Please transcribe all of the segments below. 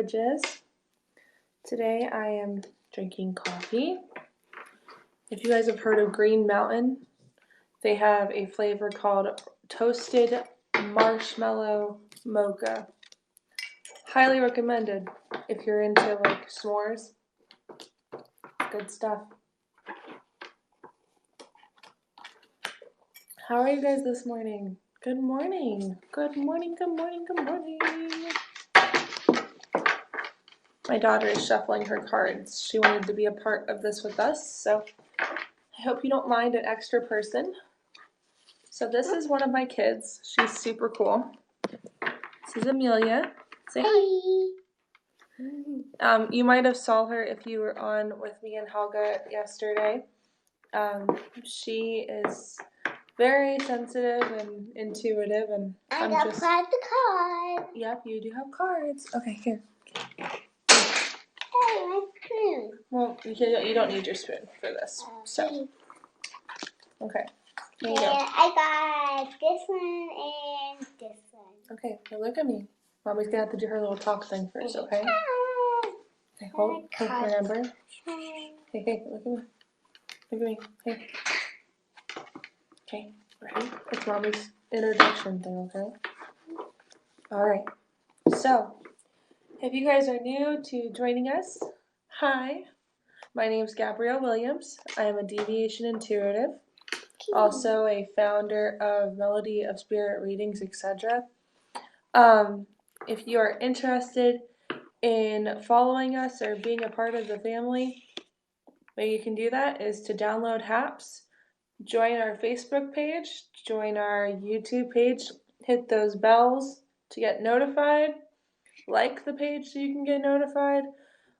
beverages. Today I am drinking coffee. If you guys have heard of Green Mountain, they have a flavor called Toasted Marshmallow Mocha. Highly recommended if you're into like s'mores. Good stuff. How are you guys this morning? Good morning. Good morning, good morning, good morning. My daughter is shuffling her cards. She wanted to be a part of this with us, so I hope you don't mind an extra person. So this is one of my kids. She's super cool. This is Amelia. Say hi. You might have saw her if you were on with me and Helga yesterday. She is very sensitive and intuitive, and I'm just. I got the card. Yep, you do have cards. Okay, here. Hey, my spoon. Well, you don't need your spoon for this. So, okay. Here you go. I got this one and this one. Okay, now look at me. Mommy's gonna have to do her little talk thing first, okay? Okay, hold, remember. Hey, look at me. Look at me. Hey. Okay, ready? It's Mommy's introduction thing, okay? Alright. So, if you guys are new to joining us, hi. My name's Gabrielle Williams. I am a deviation intuitive, also a founder of Melody of Spirit Readings, etc. If you are interested in following us or being a part of the family, way you can do that is to download HAPS, join our Facebook page, join our YouTube page, hit those bells to get notified, like the page so you can get notified,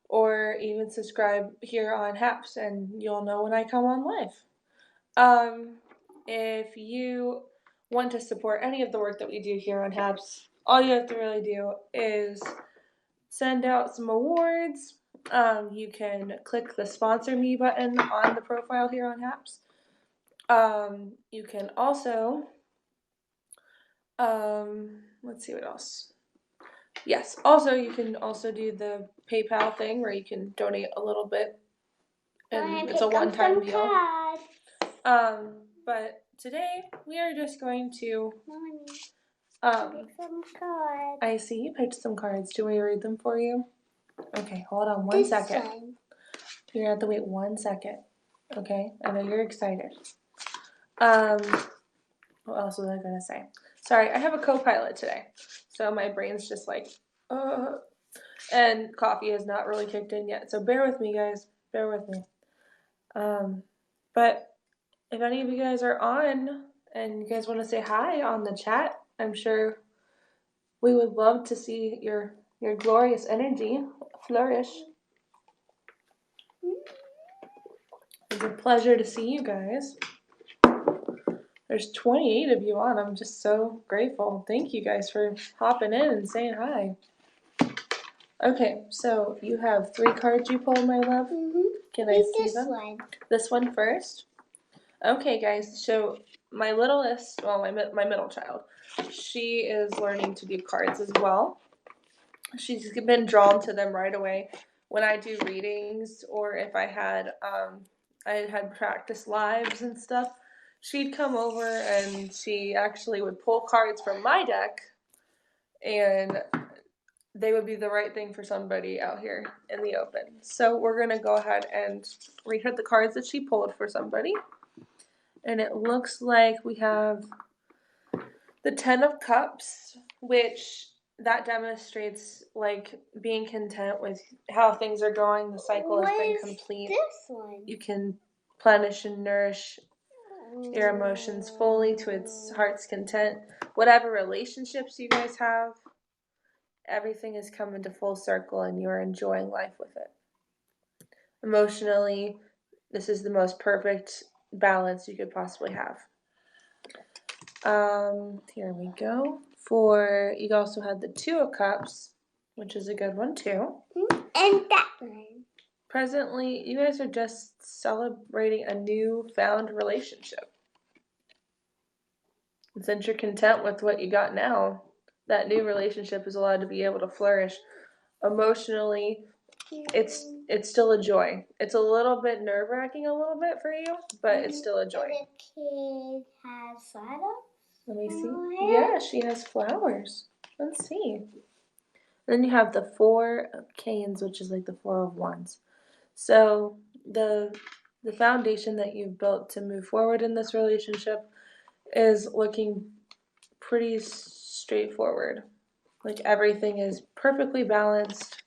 or even subscribe here on HAPS and you'll know when I come on live. If you want to support any of the work that we do here on HAPS, all you have to really do is send out some awards. You can click the sponsor me button on the profile here on HAPS. You can also, let's see what else. Yes, also you can also do the PayPal thing where you can donate a little bit, and it's a one-time deal. But today we are just going to. Some cards. I see you picked some cards. Do we read them for you? Okay, hold on one second. You're gonna have to wait 1 second. Okay, I know you're excited. What else was I gonna say? Sorry, I have a co-pilot today, so my brain's just like, and coffee has not really kicked in yet. So bear with me, guys. Bear with me. But if any of you guys are on and you guys want to say hi on the chat, I'm sure we would love to see your glorious energy flourish. It's a pleasure to see you guys. There's 28 of you on. I'm just so grateful. Thank you guys for hopping in and saying hi. Okay, so you have 3 cards you pulled, my love. Can I see them? One. This one first. Okay, guys. So my littlest, well, my middle child, she is learning to do cards as well. She's been drawn to them right away. When I do readings, or if I had practice lives and stuff, she'd come over and she actually would pull cards from my deck, and they would be the right thing for somebody out here in the open. So we're going to go ahead and read her the cards that she pulled for somebody. And it looks like we have the 10 of Cups, which that demonstrates like being content with how things are going. The cycle has been complete. This one? You can plenish and nourish your emotions fully to its heart's content. Whatever relationships you guys have, everything is coming to full circle and you're enjoying life with it. Emotionally, this is the most perfect balance you could possibly have. Here we go. You also had the 2 of Cups, which is a good one too. And that one. Presently, you guys are just celebrating a newfound relationship. And since you're content with what you got now, that new relationship is allowed to be able to flourish emotionally, it's still a joy. It's a little bit nerve-wracking a little bit for you, but it's still a joy. The kid has flowers. Let me see. Yeah, she has flowers. Let's see. Then you have the 4 of canes, which is like the 4 of wands. So the foundation that you've built to move forward in this relationship is looking pretty straightforward. Like everything is perfectly balanced.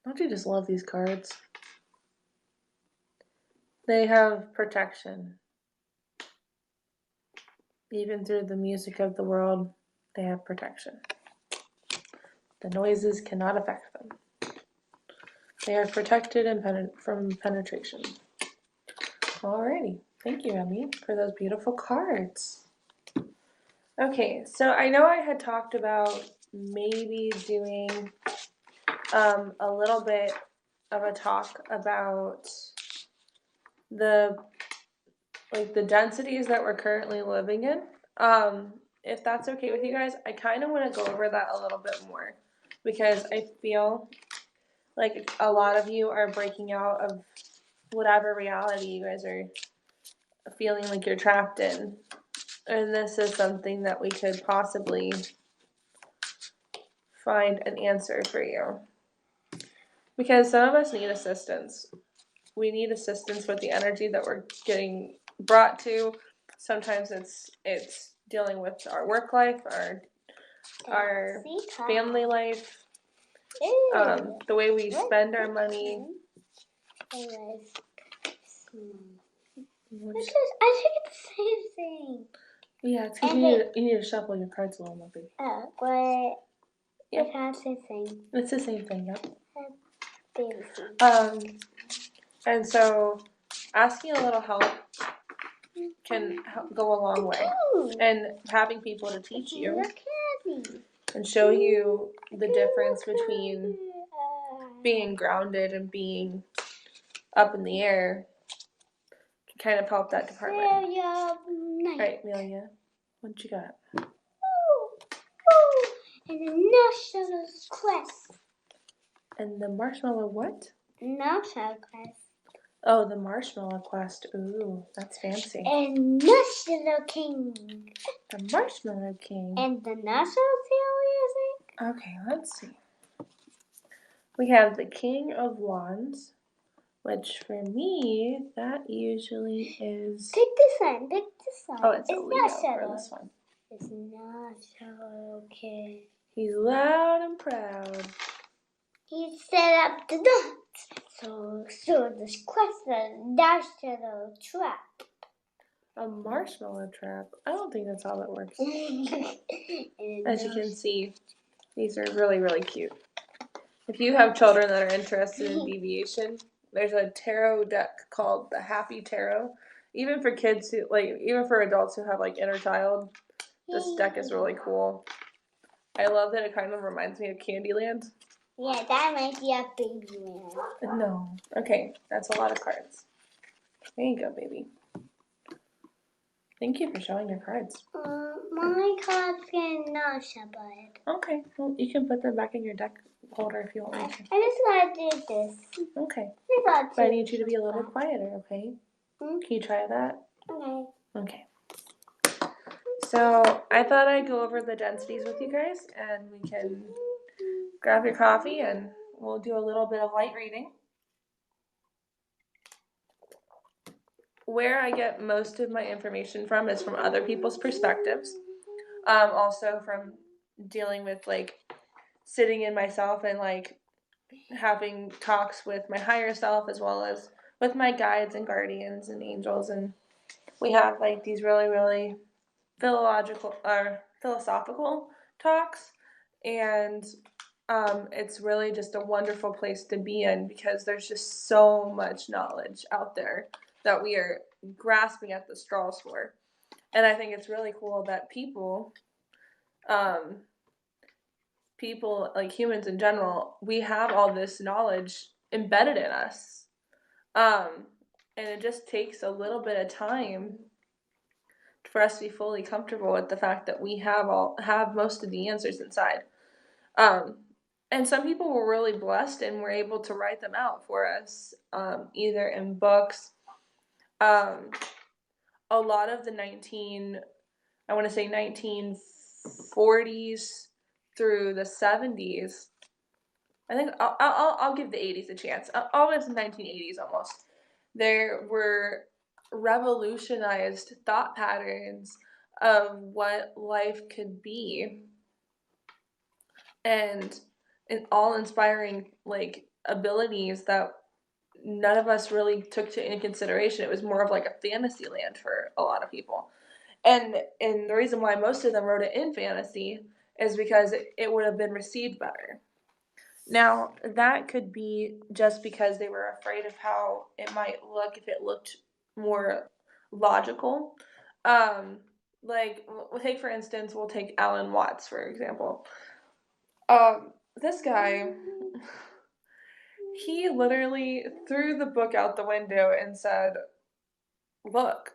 Don't you just love these cards? They have protection. Even through the music of the world, they have protection. The noises cannot affect them. They are protected and from penetration. Alrighty. Thank you, Emmy, for those beautiful cards. Okay, so I know I had talked about maybe doing a little bit of a talk about the densities that we're currently living in. If that's okay with you guys, I kind of want to go over that a little bit more because I feel like a lot of you are breaking out of whatever reality you guys are feeling like you're trapped in. And this is something that we could possibly find an answer for you. Because some of us need assistance. We need assistance with the energy that we're getting brought to. Sometimes it's dealing with our work life, our family life, the way we spend our money. I think it's the same thing. Yeah, it's because you need to shuffle your cards a little more, baby. But it's not the same thing. It's the same thing, yep. Baby. And so asking a little help can go a long way. And having people to teach you and show you the difference between being grounded and being up in the air can kind of help that department. All right, Amelia, what you got? And the marshmallow quest. And the marshmallow what? Marshmallow quest. Oh, the marshmallow quest. Ooh, that's fancy. And Marshmallow King. The Marshmallow King. And the national music. Okay, let's see. We have the King of Wands, which for me, that usually is... Pick this one, pick this one. Oh, it's a Leo for this one. It's not so okay. He's loud and proud. He set up the nuts. So this quest is a marshmallow trap. A marshmallow trap? I don't think that's how that works. As you can see, these are really, really cute. If you have children that are interested in deviation, there's a tarot deck called the Happy Tarot. Even for kids who, even for adults who have, inner child, this deck is really cool. I love that it kind of reminds me of Candyland. Yeah, that might be a baby man. No. Okay, that's a lot of cards. There you go, baby. Thank you for showing your cards. My cards can not show it. Okay, well, you can put them back in your deck holder if you want me to. I just want to do this. Okay. But I need you to be a little bit quieter, okay? Can you try that? Okay. Okay. So I thought I'd go over the densities with you guys, and we can grab your coffee and we'll do a little bit of light reading. Where I get most of my information from is from other people's perspectives. Also from dealing with sitting in myself and having talks with my higher self as well as with my guides and guardians and angels, and we have these really, really philosophical talks, and it's really just a wonderful place to be in because there's just so much knowledge out there that we are grasping at the straws for. And I think it's really cool that people like humans in general, we have all this knowledge embedded in us. And it just takes a little bit of time for us to be fully comfortable with the fact that we have most of the answers inside. And some people were really blessed and were able to write them out for us, either in books. A lot of the 1940s through the 70s. I think I'll give the 80s a chance. I'll give the 1980s almost. There were revolutionized thought patterns of what life could be, and all inspiring like abilities that none of us really took into consideration. It was more of like a fantasy land for a lot of people. And the reason why most of them wrote it in fantasy is because it would have been received better. Now, that could be just because they were afraid of how it might look if it looked more logical. Like, take for instance, we'll take Alan Watts, for example. This guy, he literally threw the book out the window and said, look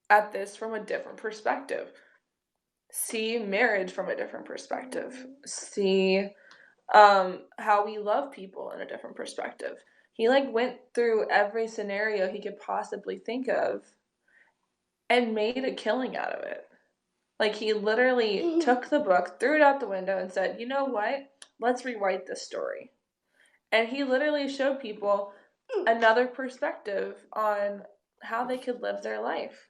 at this from a different perspective. See marriage from a different perspective. See how we love people in a different perspective. He like went through every scenario he could possibly think of and made a killing out of it. Like he literally took the book, threw it out the window, and said, you know what? Let's rewrite this story. And he literally showed people another perspective on how they could live their life.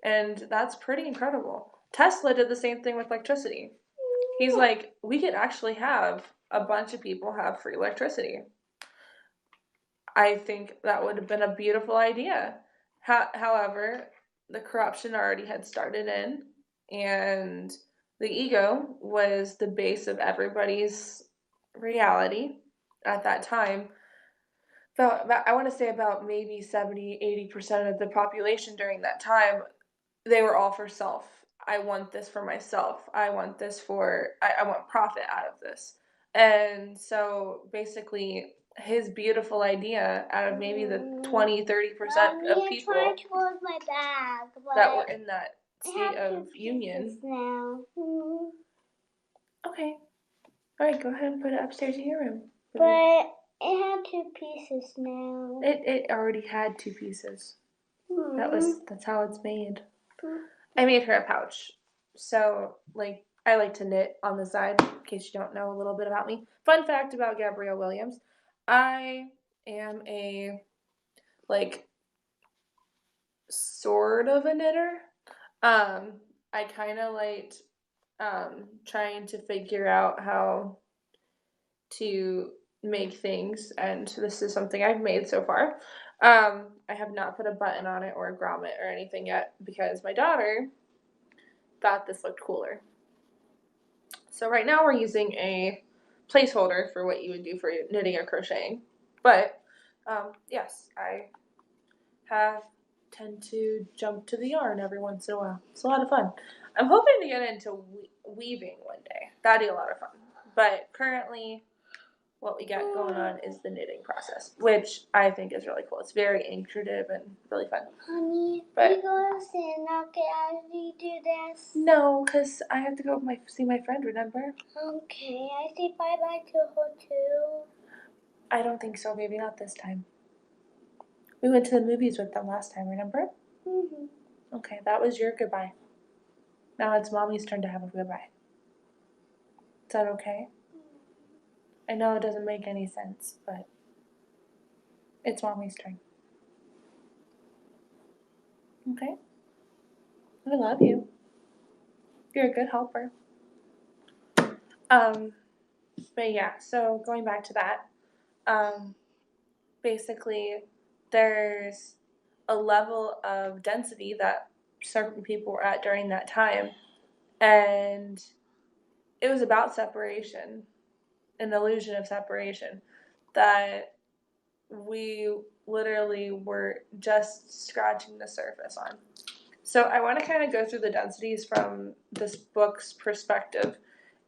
And that's pretty incredible. Tesla did the same thing with electricity. He's like, we could actually have a bunch of people have free electricity. I think that would have been a beautiful idea. However, the corruption already had started in, and the ego was the base of everybody's reality at that time. So I want to say about maybe 70-80% of the population during that time, they were all for self. I want this for myself. I want this for, I want profit out of this. And so basically, his beautiful idea out of maybe the 20-30% of people trying to close my bag, that were in that state of union. Now. Okay. All right, go ahead and put it upstairs in your room. But it had 2 pieces now. It already had 2 pieces. That's how it's made. I made her a pouch. So, like, I like to knit on the side, in case you don't know a little bit about me. Fun fact about Gabrielle Williams. I am a, like, sort of a knitter. I kind of liked trying to figure out how to make things, and this is something I've made so far. I have not put a button on it or a grommet or anything yet because my daughter thought this looked cooler. So right now we're using a placeholder for what you would do for knitting or crocheting. But yes, I tend to jump to the yarn every once in a while. It's a lot of fun. I'm hoping to get into weaving one day. That'd be a lot of fun. But currently, what we got going on is the knitting process, which I think is really cool. It's very intuitive and really fun. Honey, are you going to stand up as we do this? No, because I have to go see my friend, remember? Okay, I say bye-bye to her too. I don't think so, maybe not this time. We went to the movies with them last time, remember? Mm-hmm. Okay, that was your goodbye. Now it's Mommy's turn to have a goodbye. Is that okay? I know it doesn't make any sense, but it's Mommy's turn. Okay? I love you. You're a good helper. But yeah, so going back to that, basically there's a level of density that certain people were at during that time, and it was about separation, an illusion of separation that we literally were just scratching the surface on. So I want to kind of go through the densities from this book's perspective,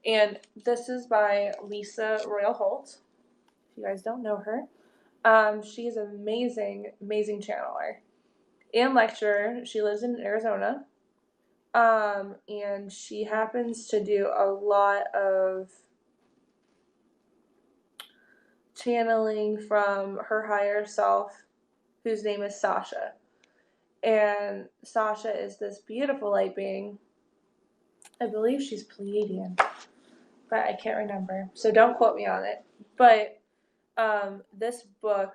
and this is by Lisa Royal Holt. If you guys don't know her, she's an amazing channeler and lecturer. She lives in Arizona, and she happens to do a lot of channeling from her higher self, whose name is Sasha. And Sasha is this beautiful light being. I believe she's Pleiadian, but I can't remember. So don't quote me on it. But this book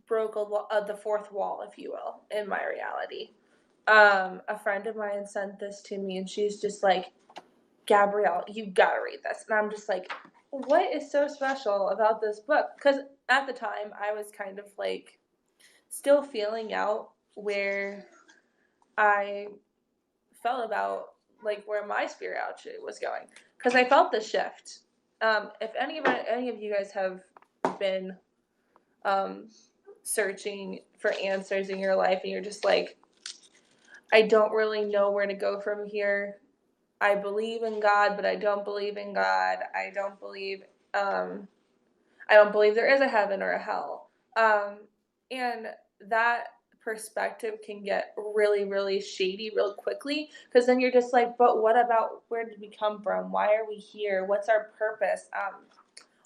broke the fourth wall, if you will, in my reality. A friend of mine sent this to me, and she's just like, Gabrielle, you gotta read this. And I'm just like, what is so special about this book? Because at the time, I was kind of like still feeling out where I felt about like where my spirituality was going. Because I felt the shift. If any of you guys have been searching for answers in your life and you're just like, I don't really know where to go from here. I believe in God, but I don't believe in God. I don't believe there is a heaven or a hell. And that perspective can get really, really shady real quickly, because then you're just like, but what about where did we come from? Why are we here? What's our purpose?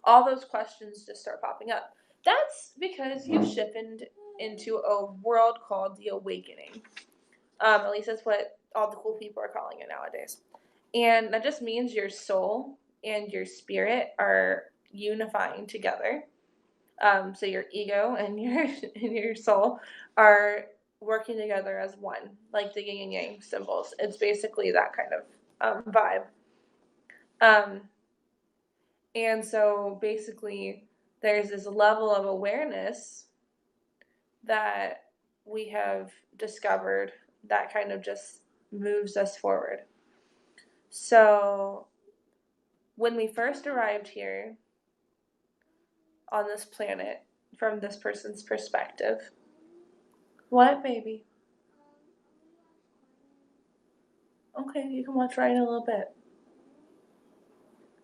All those questions just start popping up. That's because you've shifted into a world called the awakening. At least that's what all the cool people are calling it nowadays. And that just means your soul and your spirit are unifying together. So your ego and your soul are working together as one, like the yin and yang symbols. It's basically that kind of vibe. And so basically, there's this level of awareness that we have discovered that kind of just moves us forward. So when we first arrived here on this planet, from this person's perspective, what, baby? Okay, you can watch Ryan in a little bit.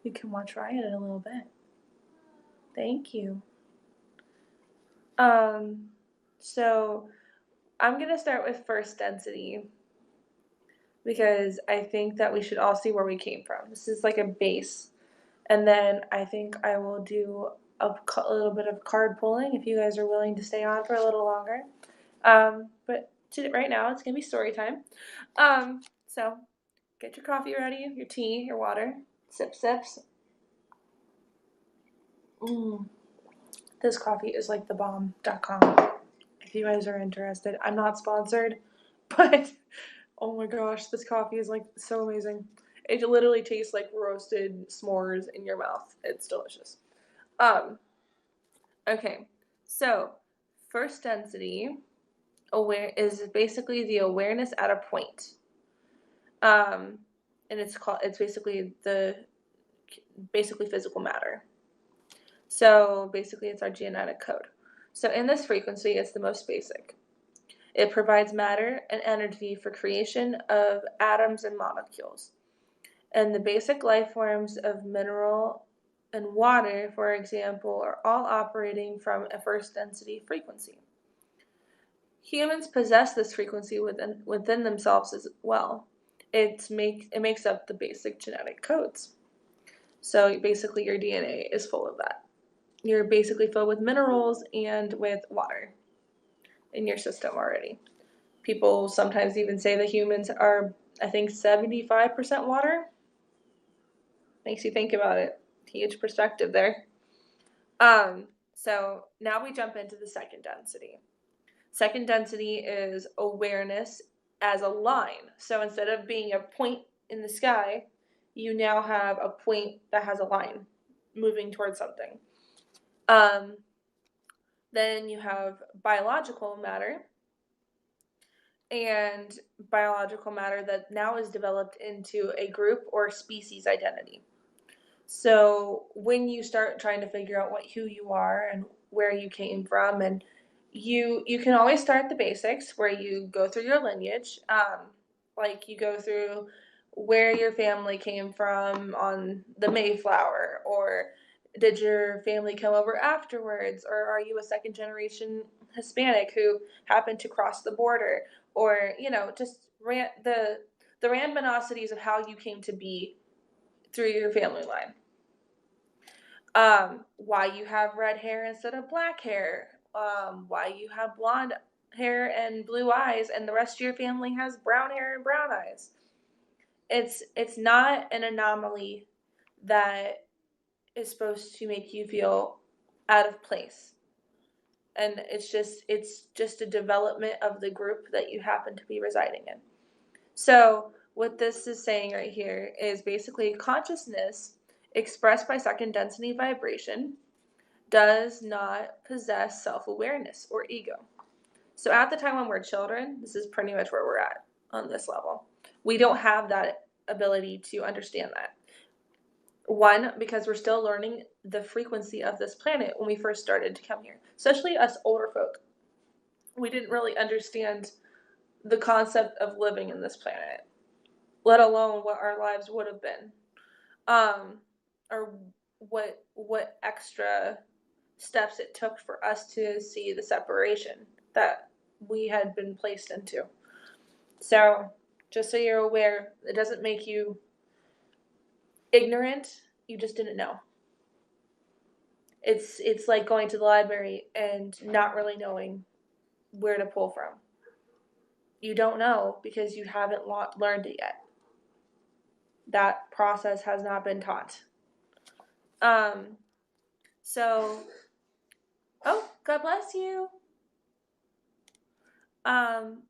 You can watch Ryan in a little bit. Thank you. So I'm gonna start with first density, because I think that we should all see where we came from. This is like a base. And then I think I will do a little bit of card pulling if you guys are willing to stay on for a little longer. But right now it's going to be story time. So get your coffee ready, your tea, your water. Sip, sips. This coffee is like the bomb.com. If you guys are interested. I'm not sponsored, but oh my gosh, this coffee is like so amazing. It literally tastes like roasted s'mores in your mouth. It's delicious. Okay, so first density is basically the awareness at a point. And it's basically basically physical matter. So basically it's our genetic code. So in this frequency, it's the most basic. It provides matter and energy for creation of atoms and molecules. And the basic life forms of mineral and water, for example, are all operating from a first density frequency. Humans possess this frequency within themselves as well. It makes up the basic genetic codes. So basically your DNA is full of that. You're basically filled with minerals and with water in your system already. People sometimes even say that humans are, I think, 75% water. Makes you think about it. Huge perspective there. So now we jump into the second density. Second density is awareness as a line. So instead of being a point in the sky, you now have a point that has a line moving towards something. Then you have biological matter, and biological matter that now is developed into a group or species identity. So when you start trying to figure out who you are and where you came from, and you can always start the basics where you go through your lineage, like you go through where your family came from on the Mayflower, or did your family come over afterwards, or are you a second generation Hispanic who happened to cross the border, or just the randomosities of how you came to be through your family line. Why you have red hair instead of black hair, why you have blonde hair and blue eyes and the rest of your family has brown hair and brown eyes. It's not an anomaly that is supposed to make you feel out of place. And it's just a development of the group that you happen to be residing in. So what this is saying right here is basically consciousness expressed by second density vibration does not possess self-awareness or ego. So at the time when we're children, this is pretty much where we're at on this level. We don't have that ability to understand that. One, because we're still learning the frequency of this planet when we first started to come here, especially us older folk. We didn't really understand the concept of living in this planet, let alone what our lives would have been, or what extra steps it took for us to see the separation that we had been placed into. So just so you're aware, it doesn't make you ignorant, you just didn't know. It's like going to the library and not really knowing where to pull from. You don't know because you haven't learned it yet. That process has not been taught. So, oh, God bless you.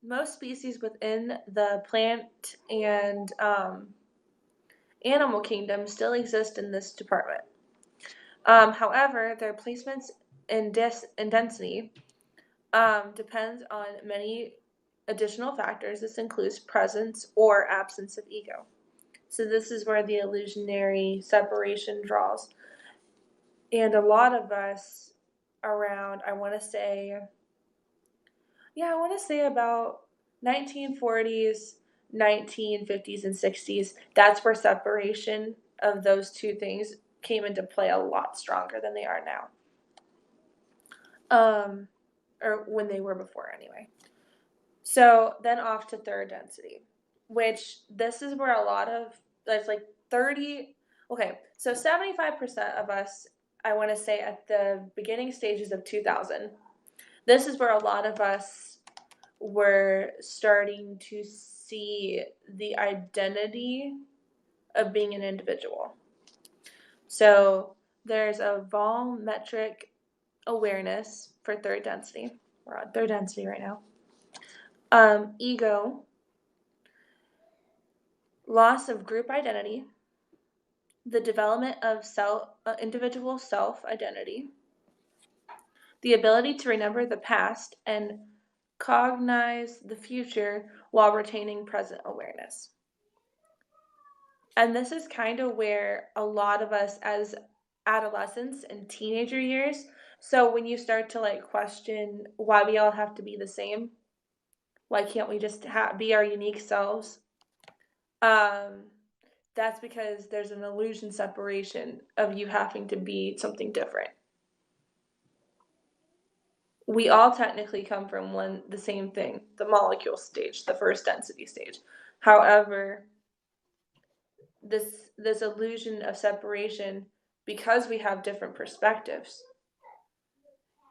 Most species within the plant and animal kingdom still exist in this department. However, their placements in density depends on many additional factors. This includes presence or absence of ego. So this is where the illusionary separation draws. And a lot of us around, I want to say about 1940s, 1950s, and 60s, that's where separation of those two things came into play a lot stronger than they are now. Or when they were before anyway. So then off to third density, which this is where a lot of, there's like 30, okay, so 75% of us, I want to say at the beginning stages of 2000, this is where a lot of us were starting to see the identity of being an individual. So there's a volumetric awareness for third density. We're on third density right now. Ego, loss of group identity, the development of individual self-identity, the ability to remember the past and cognize the future while retaining present awareness. And this is kind of where a lot of us as adolescents and teenager years, so when you start to like question why we all have to be the same, why can't we just be our unique selves? That's because there's an illusion separation of you having to be something different. We all technically come from the same thing, the molecule stage, the first density stage. However, this illusion of separation, because we have different perspectives,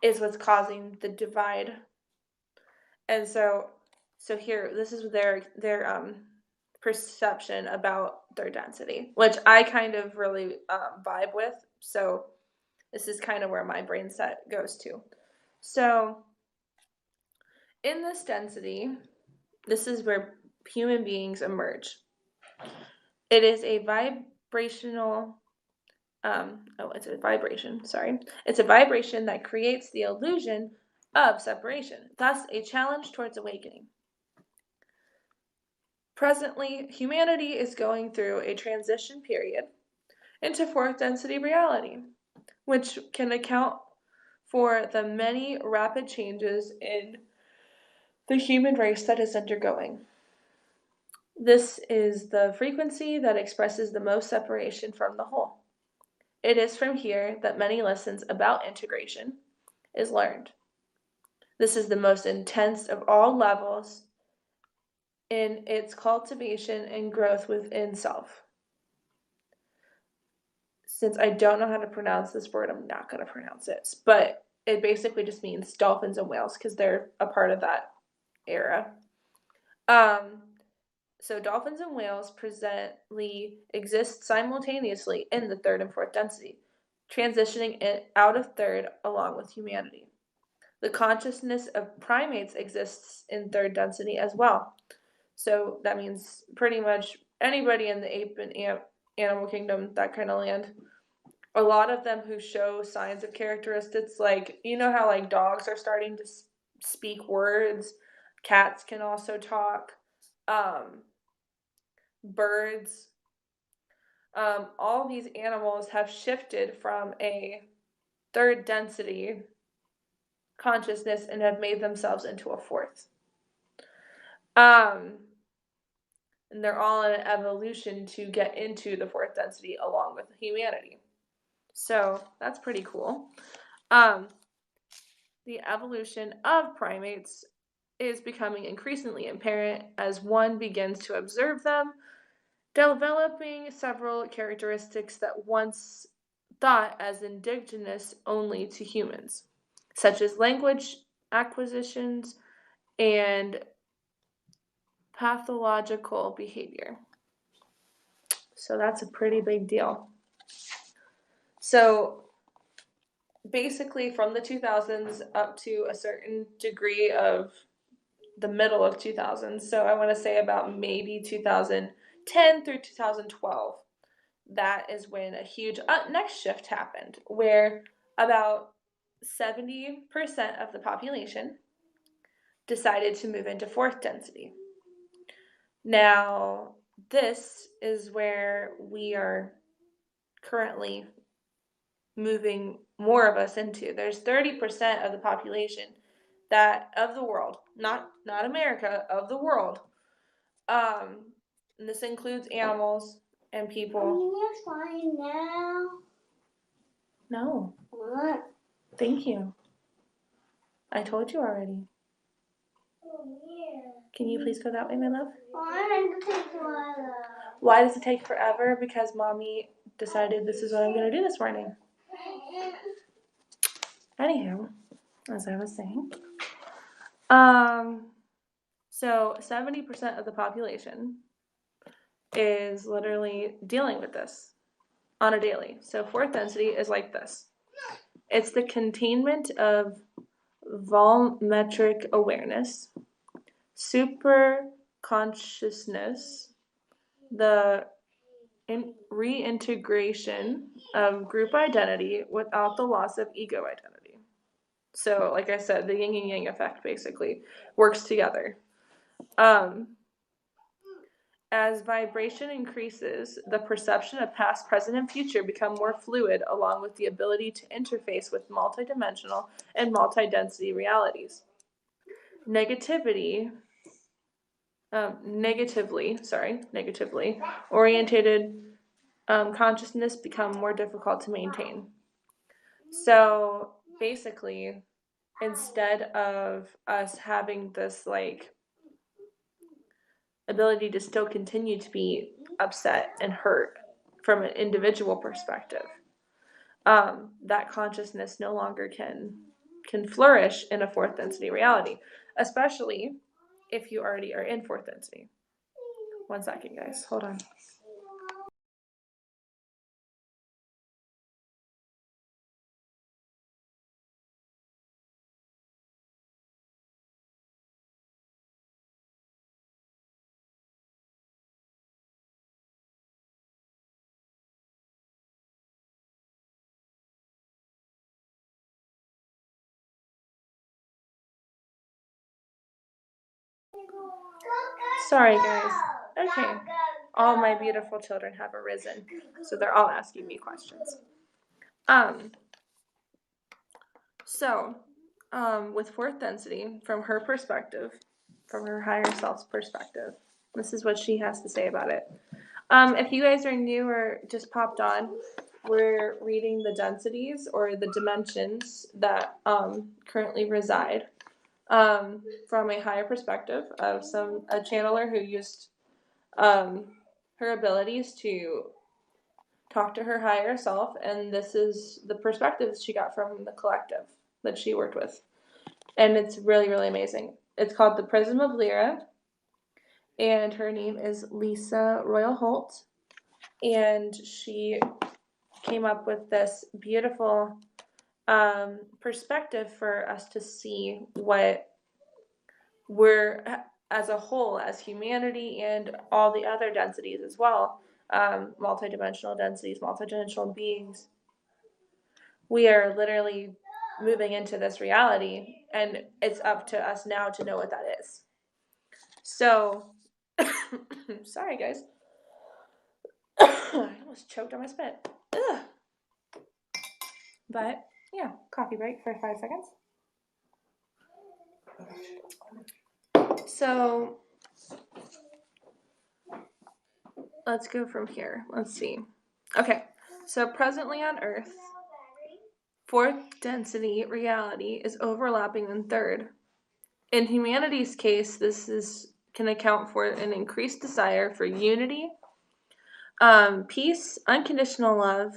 is what's causing the divide. And so here, this is their perception about their density, which I kind of really vibe with. So this is kind of where my brain set goes to. So in this density, this is where human beings emerge. It is a vibrational, it's a vibration, sorry. It's a vibration that creates the illusion of separation, thus a challenge towards awakening. Presently, humanity is going through a transition period into fourth density reality, which can account for the many rapid changes in the human race that is undergoing. This is the frequency that expresses the most separation from the whole. It is from here that many lessons about integration is learned. This is the most intense of all levels in its cultivation and growth within self. since I don't know how to pronounce this word, I'm not going to pronounce it. But it basically just means dolphins and whales because they're a part of that era. So dolphins and whales presently exist simultaneously in the third and fourth density, transitioning out of third along with humanity. The consciousness of primates exists in third density as well. So that means pretty much anybody in the ape and animal kingdom, that kind of land. A lot of them who show signs of characteristics, like, you know how like dogs are starting to speak words, cats can also talk, birds. All these animals have shifted from a third density consciousness and have made themselves into a fourth. And they're all in an evolution to get into the fourth density along with humanity. So that's pretty cool. The evolution of primates is becoming increasingly apparent as one begins to observe them, developing several characteristics that once thought as indigenous only to humans, such as language acquisitions and pathological behavior. So that's a pretty big deal. So basically from the 2000s up to a certain degree of the middle of 2000s, so I want to say about maybe 2010 through 2012, that is when a huge next shift happened, where about 70% of the population decided to move into fourth density. Now, this is where we are currently moving more of us into. There's 30% of the population that of the world, not America, of the world. And this includes animals and people. You're fine now. No. What? Thank you. I told you already. Oh, yeah. Can you please go that way, my love? I want to take forever. Why does it take forever? Because mommy decided this is what I'm going to do this morning. Anywho, as I was saying, so 70% of the population is literally dealing with this on a daily. So fourth density is like this. It's the containment of volumetric awareness, super consciousness, the reintegration of group identity without the loss of ego identity. So, like I said, the yin and yang effect basically works together. As vibration increases, the perception of past, present, and future become more fluid, along with the ability to interface with multidimensional and multidensity realities. Negatively orientated consciousness become more difficult to maintain. So basically, instead of us having this like ability to still continue to be upset and hurt from an individual perspective, that consciousness no longer can flourish in a fourth density reality, especially if you already are in fourth density. 1 second, guys. Hold on. Sorry, guys. Okay. All my beautiful children have arisen, so they're all asking me questions. So, with fourth density, from her perspective, from her higher self's perspective, this is what she has to say about it. If you guys are new or just popped on, we're reading the densities or the dimensions that currently reside from a higher perspective of a channeler who used her abilities to talk to her higher self, and this is the perspective she got from the collective that she worked with. And it's really, really amazing. It's called The Prism of Lyra, and her name is Lisa Royal Holt, and she came up with this beautiful perspective for us to see what we're, as a whole, as humanity and all the other densities as well, multidimensional densities, multidimensional beings, we are literally moving into this reality, and it's up to us now to know what that is. So, sorry guys, I almost choked on my spit. Ugh. But yeah, coffee break for 5 seconds. So let's go from here. Let's see. Okay, so presently on Earth, fourth density reality is overlapping in third. In humanity's case, can account for an increased desire for unity, peace, unconditional love,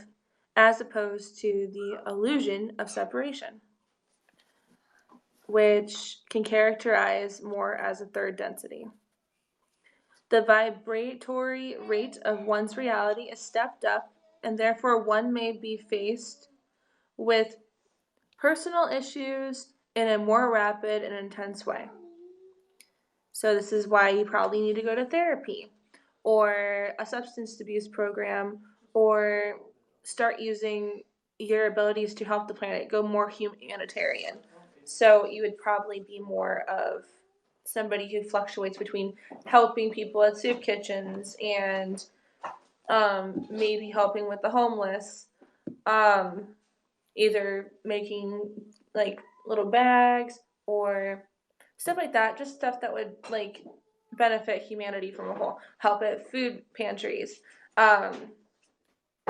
as opposed to the illusion of separation, which can characterize more as a third density. The vibratory rate of one's reality is stepped up, and therefore one may be faced with personal issues in a more rapid and intense way. So this is why you probably need to go to therapy or a substance abuse program, or start using your abilities to help the planet go more humanitarian. So you would probably be more of somebody who fluctuates between helping people at soup kitchens and maybe helping with the homeless, either making like little bags or stuff like that, just stuff that would like benefit humanity from a whole. Help at food pantries.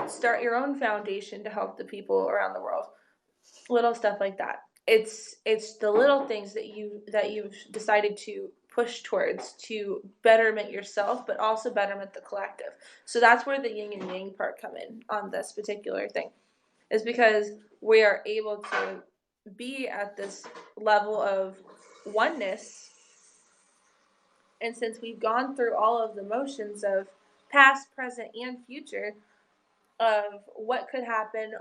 Start your own foundation to help the people around the world. Little stuff like that. It's the little things that you've decided to push towards to betterment yourself, but also betterment the collective. So that's where the yin and yang part come in on this particular thing, is because we are able to be at this level of oneness. And since we've gone through all of the motions of past, present, and future of what could happen,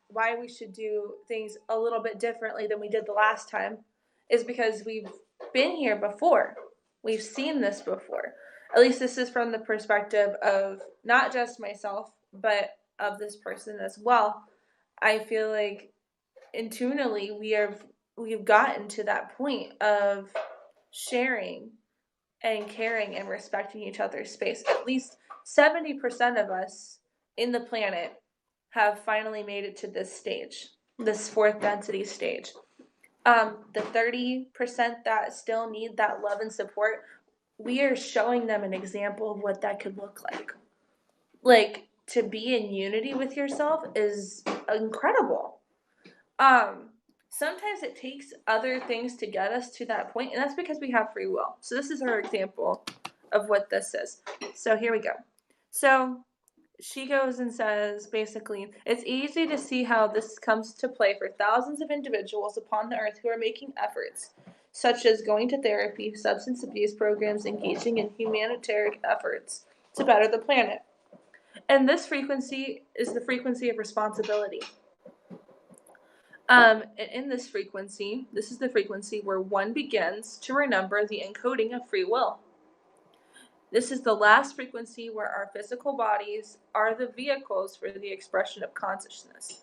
why we should do things a little bit differently than we did the last time, is because we've been here before. We've seen this before. At least this is from the perspective of not just myself, but of this person as well. I feel like intuitively we've gotten to that point of sharing and caring and respecting each other's space. At least 70% of us in the planet have finally made it to this stage, this fourth density stage. The 30% that still need that love and support, we are showing them an example of what that could look like. Like, to be in unity with yourself is incredible. Sometimes it takes other things to get us to that point, and that's because we have free will. So this is her example of what this is. So here we go. So she goes and says, basically, it's easy to see how this comes to play for thousands of individuals upon the earth who are making efforts, such as going to therapy, substance abuse programs, engaging in humanitarian efforts to better the planet. And this frequency is the frequency of responsibility. In this frequency, this is the frequency where one begins to remember the encoding of free will. This is the last frequency where our physical bodies are the vehicles for the expression of consciousness.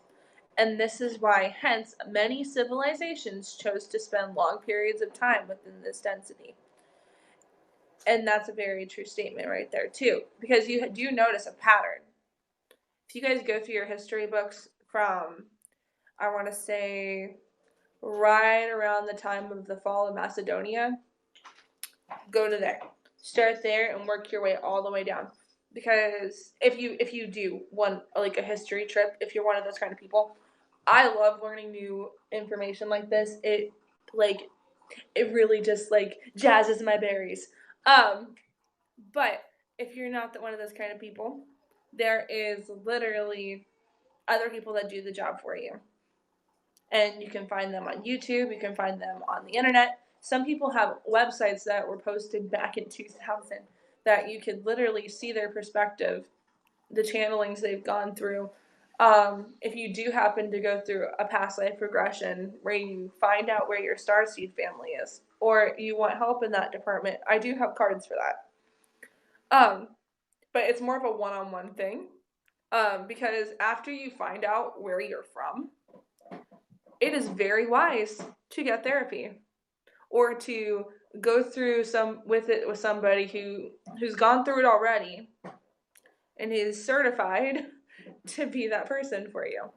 And this is why, hence, many civilizations chose to spend long periods of time within this density. And that's a very true statement right there, too, because you do notice a pattern. If you guys go through your history books from, I want to say, right around the time of the fall of Macedonia, go to there. Start there and work your way all the way down. Because if you do one, like a history trip, if you're one of those kind of people, I love learning new information like this. It really just like jazzes my berries. But if you're not one of those kind of people, there is literally other people that do the job for you. And you can find them on YouTube, you can find them on the internet. Some people have websites that were posted back in 2000 that you could literally see their perspective, the channelings they've gone through. If you do happen to go through a past life regression where you find out where your starseed family is, or you want help in that department, I do have cards for that. But it's more of a one-on-one thing. Because after you find out where you're from, it is very wise to get therapy or to go through with somebody who's gone through it already and is certified to be that person for you.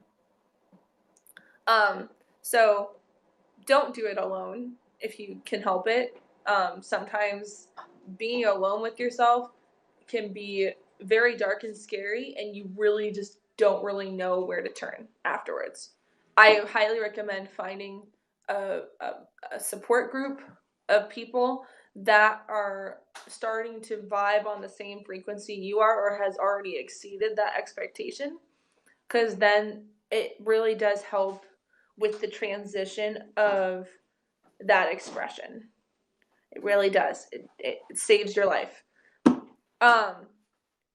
So don't do it alone if you can help it. Sometimes being alone with yourself can be very dark and scary, and you really just don't really know where to turn afterwards. I highly recommend finding a support group of people that are starting to vibe on the same frequency you are or has already exceeded that expectation, because then it really does help with the transition of that expression. It really does. It saves your life.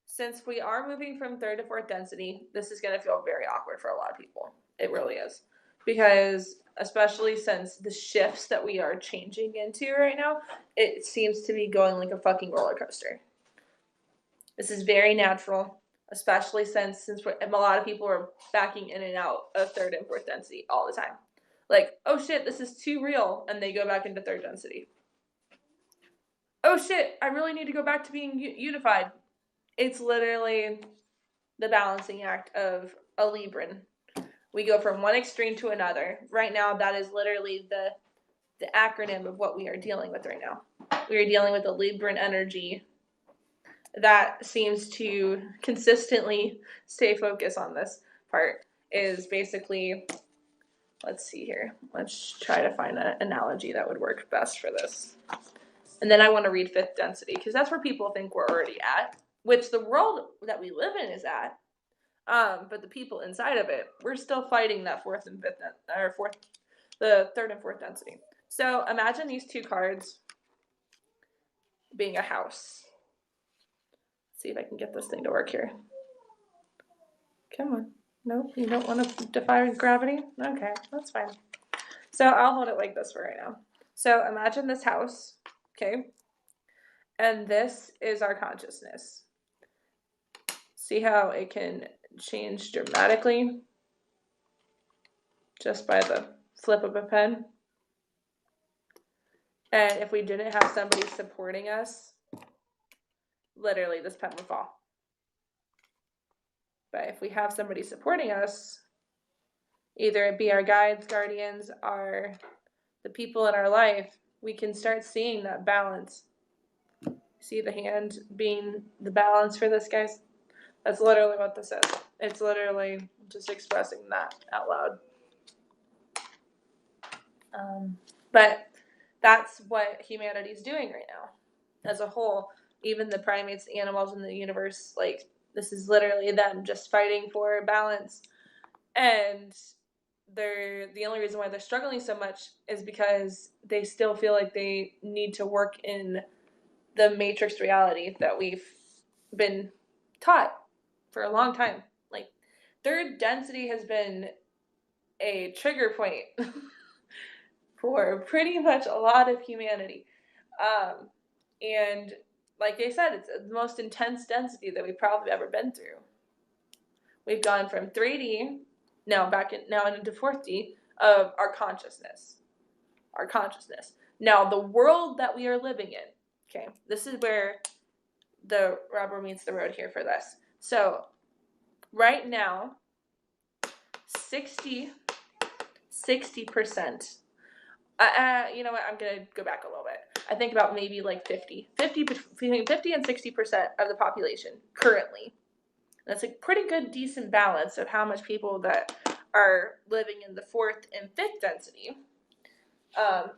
Since we are moving from third to fourth density, this is going to feel very awkward for a lot of people. It really is. Because especially since the shifts that we are changing into right now, it seems to be going like a fucking roller coaster. This is very natural, especially since a lot of people are backing in and out of third and fourth density all the time. Like, oh shit, this is too real, and they go back into third density. Oh shit, I really need to go back to being unified. It's literally the balancing act of a Libran. We go from one extreme to another. Right now, that is literally the acronym of what we are dealing with right now. We are dealing with a Libran energy that seems to consistently stay focused on this part. Is basically, let's see here. Let's try to find an analogy that would work best for this. And then I want to read fifth density, because that's where people think we're already at, which the world that we live in is at. But the people inside of it, we're still fighting that the third and fourth density. So imagine these two cards being a house. Let's see if I can get this thing to work here. Come on. Nope, you don't want to defy gravity? Okay, that's fine. So I'll hold it like this for right now. So imagine this house, okay? And this is our consciousness. See how it can change dramatically just by the flip of a pen? And if we didn't have somebody supporting us, literally this pen would fall. But if we have somebody supporting us, either it be our guides, guardians, or the people in our life, we can start seeing that balance. See the hand being the balance for this, guys? That's literally what this is. It's literally just expressing that out loud. But that's what humanity's doing right now as a whole. Even the primates, the animals in the universe, like, this is literally them just fighting for balance. And the only reason why they're struggling so much is because they still feel like they need to work in the matrix reality that we've been taught for a long time. Like, third density has been a trigger point for pretty much a lot of humanity. And like I said, it's the most intense density that we've probably ever been through. We've gone from 3D now into 4D of our consciousness. Our consciousness. Now, the world that we are living in, okay, this is where the rubber meets the road here for this. So, right now, 60%, you know what, I'm going to go back a little bit. I think about maybe like between 50 and 60% of the population currently. That's a pretty good, decent balance of how much people that are living in the fourth and fifth density,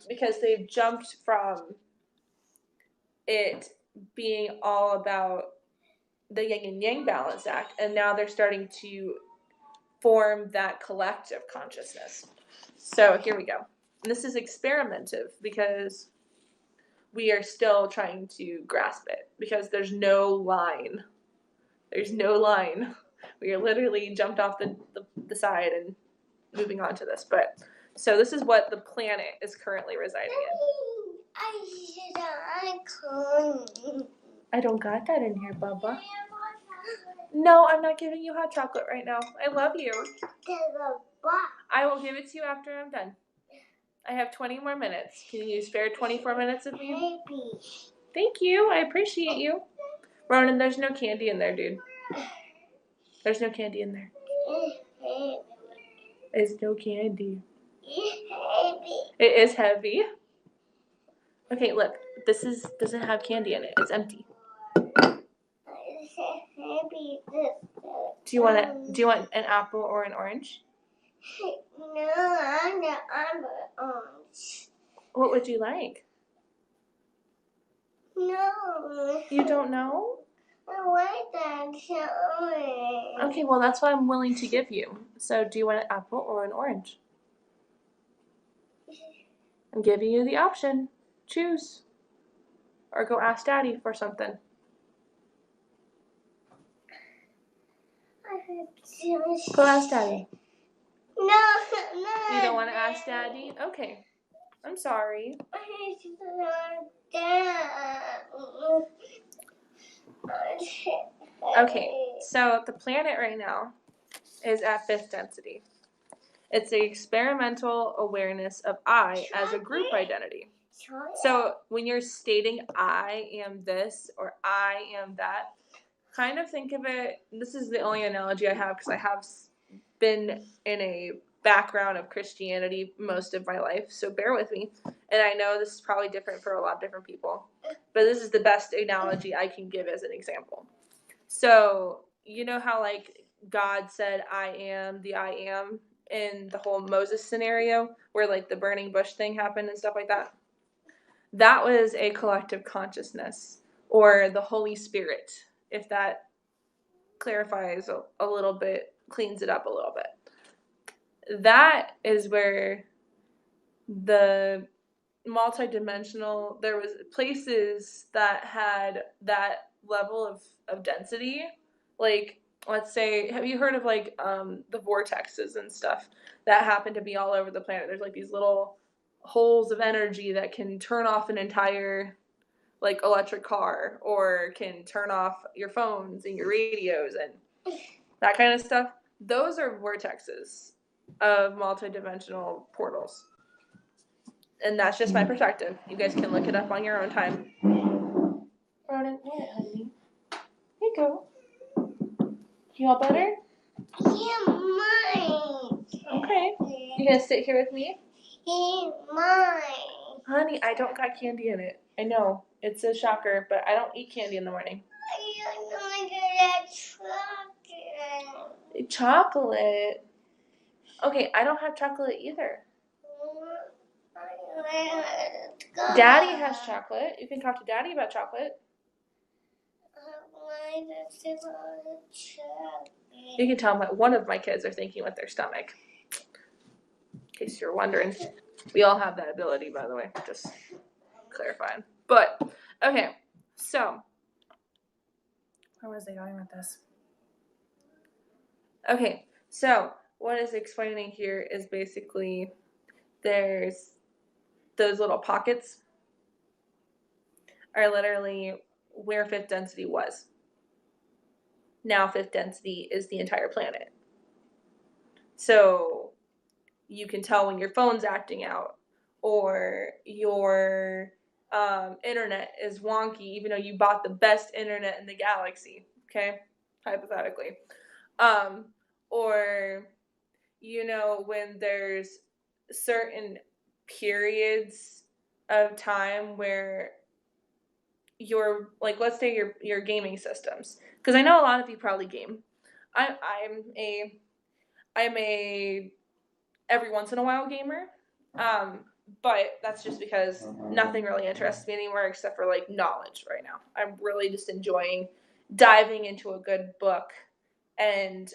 because they've jumped from it being all about the yin and yang balance act, and now they're starting to form that collective consciousness. So here we go. And this is experimentative because we are still trying to grasp it because there's no line. There's no line. We are literally jumped off the side and moving on to this. But so this is what the planet is currently residing in. I don't got that in here, Bubba. No, I'm not giving you hot chocolate right now. I love you. I will give it to you after I'm done. I have 20 more minutes. Can you spare 24 minutes of me? Thank you. I appreciate you. Ronan, there's no candy in there, dude. There's no candy in there. There's no candy. It is heavy. Okay, look. This doesn't have candy in it. It's empty. Do you want an apple or an orange? No, I'm orange. What would you like? No. You don't know? I want that orange. Okay, well that's what I'm willing to give you. So do you want an apple or an orange? I'm giving you the option. Choose. Or go ask Daddy for something. Go ask Daddy. No. You don't want to ask Daddy? Okay. I'm sorry. Okay, so the planet right now is at 5th density. It's the experimental awareness of I as a group identity. So when you're stating I am this or I am that, kind of think of it, this is the only analogy I have because I have been in a background of Christianity most of my life, so bear with me. And I know this is probably different for a lot of different people, but this is the best analogy I can give as an example. So, you know how like God said, I am the I am in the whole Moses scenario where like the burning bush thing happened and stuff like that? That was a collective consciousness or the Holy Spirit, if that clarifies a little bit, cleans it up a little bit. That is where the multidimensional, there was places that had that level of density. Like, let's say, have you heard of like the vortexes and stuff that happen to be all over the planet? There's like these little holes of energy that can turn off an entire like electric car or can turn off your phones and your radios and that kind of stuff. Those are vortexes of multidimensional portals. And that's just my perspective. You guys can look it up on your own time. Ronan, what, honey? Here you go. You all better? Yeah, mine. Okay. You gonna sit here with me? Yeah, mine. Honey, I don't got candy in it. I know. It's a shocker, but I don't eat candy in the morning. I don't get chocolate. Chocolate? Okay, I don't have chocolate either. Daddy has chocolate. You can talk to Daddy about chocolate. You can tell one of my kids are thinking with their stomach. In case you're wondering. We all have that ability, by the way. Just clarifying. But, okay. So, where was I going with this? Okay. So, what is explaining here is basically there's those little pockets are literally where 5th density was. Now 5th density is the entire planet. So you can tell when your phone's acting out or your internet is wonky, even though you bought the best internet in the galaxy, okay? Hypothetically. Or, you know, when there's certain periods of time where your, like, let's say your gaming systems, because I know a lot of you probably game. I'm a every once in a while gamer, but that's just because nothing really interests me anymore except for like knowledge right now. I'm really just enjoying diving into a good book and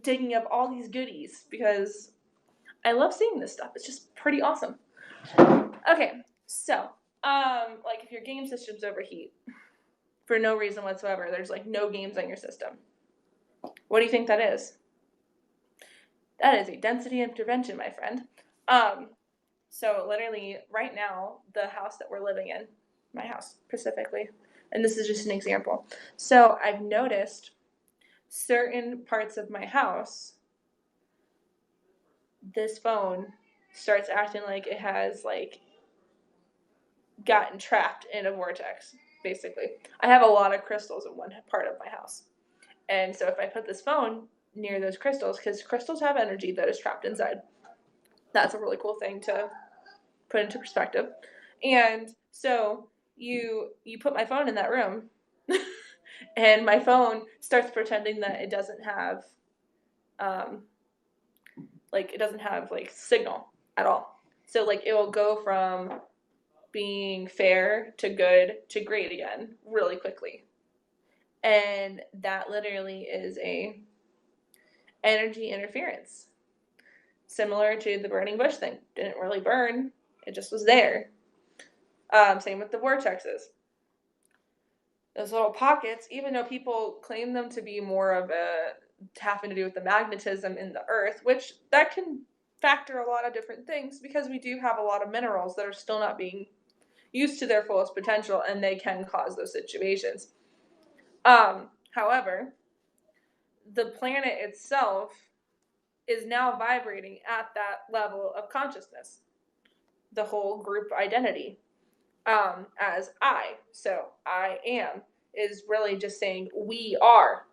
digging up all these goodies because I love seeing this stuff. It's just pretty awesome. Okay, so like if your game systems overheat for no reason whatsoever, there's like no games on your system. What do you think that is? That is a density intervention, my friend. So literally right now, the house that we're living in, my house specifically, and this is just an example. So I've noticed certain parts of my house, this phone starts acting like it has like gotten trapped in a vortex, basically. I have a lot of crystals in one part of my house. And so if I put this phone near those crystals, because crystals have energy that is trapped inside, that's a really cool thing to put into perspective. And so you put my phone in that room and my phone starts pretending that it doesn't have like signal at all. So like it will go from being fair to good to great again really quickly. And that literally is a energy interference. Similar to the burning bush thing. Didn't really burn, it just was there. Same with the vortexes. Those little pockets, even though people claim them to be more of a having to do with the magnetism in the earth, which that can factor a lot of different things because we do have a lot of minerals that are still not being used to their fullest potential and they can cause those situations. However, the planet itself is now vibrating at that level of consciousness, the whole group identity, as I. So I am is really just saying we are.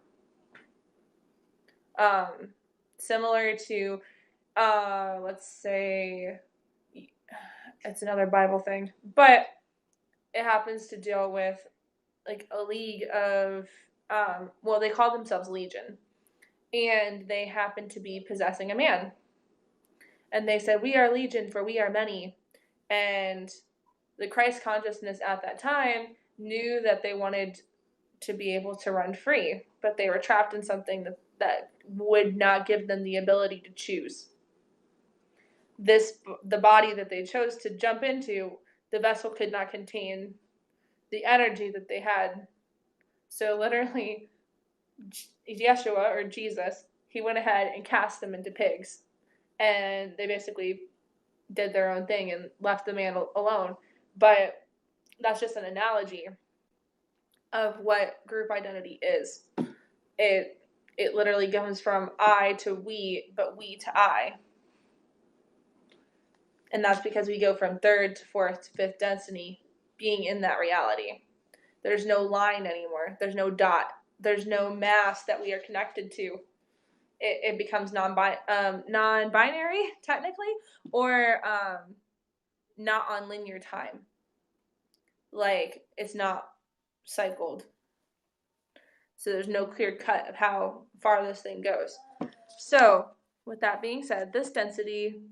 Similar to, let's say, it's another Bible thing, but it happens to deal with like a league of, well, they call themselves Legion, and they happen to be possessing a man. And they said, "We are Legion, for we are many." And the Christ consciousness at that time knew that they wanted to be able to run free, but they were trapped in something that would not give them the ability to choose. The body that they chose to jump into, the vessel could not contain the energy that they had. So literally, Yeshua, or Jesus, he went ahead and cast them into pigs. And they basically did their own thing and left the man alone. But that's just an analogy of what group identity is. It literally goes from I to we, but we to I. And that's because we go from third to fourth to fifth density being in that reality. There's no line anymore. There's no dot. There's no mass that we are connected to. It becomes non-binary, technically, or not on linear time. Like, it's not cycled. So there's no clear cut of how far this thing goes. So, with that being said, this density,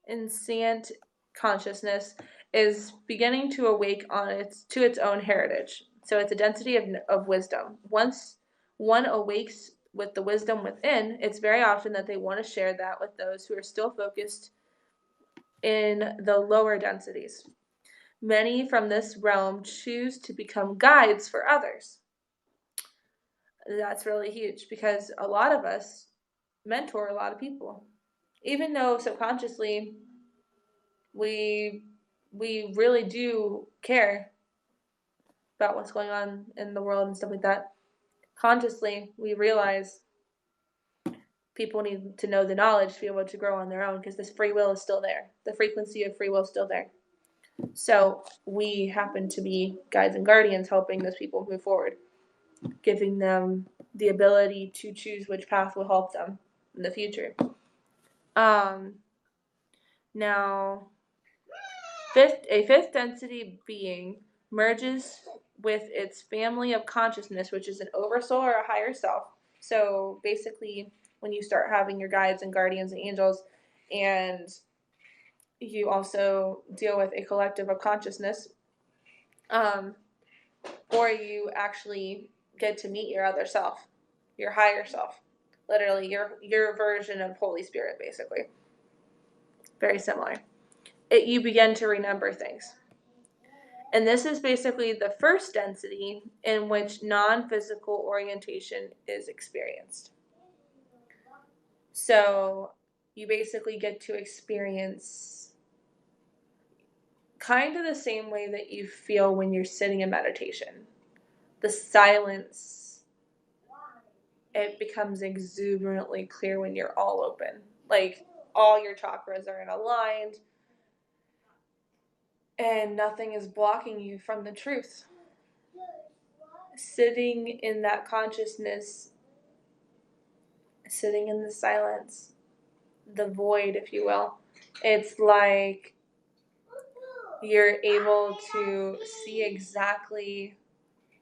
instant consciousness, is beginning to awake to its own heritage. So it's a density of wisdom. Once one awakes with the wisdom within, it's very often that they want to share that with those who are still focused in the lower densities. Many from this realm choose to become guides for others. That's really huge because a lot of us mentor a lot of people. Even though subconsciously we really do care about what's going on in the world and stuff like that. Consciously, we realize people need to know the knowledge to be able to grow on their own because this free will is still there. The frequency of free will is still there. So we happen to be guides and guardians helping those people move forward, giving them the ability to choose which path will help them in the future. Now, a fifth density being merges with its family of consciousness, which is an oversoul or a higher self. So basically, when you start having your guides and guardians and angels, and you also deal with a collective of consciousness, or you actually get to meet your other self, your higher self, literally your version of Holy Spirit, basically. Very similar. You begin to remember things. And this is basically the first density in which non-physical orientation is experienced. So you basically get to experience kind of the same way that you feel when you're sitting in meditation. The silence, it becomes exuberantly clear when you're all open. Like all your chakras are aligned and nothing is blocking you from the truth. Sitting in that consciousness, sitting in the silence, the void, if you will, it's like you're able to see exactly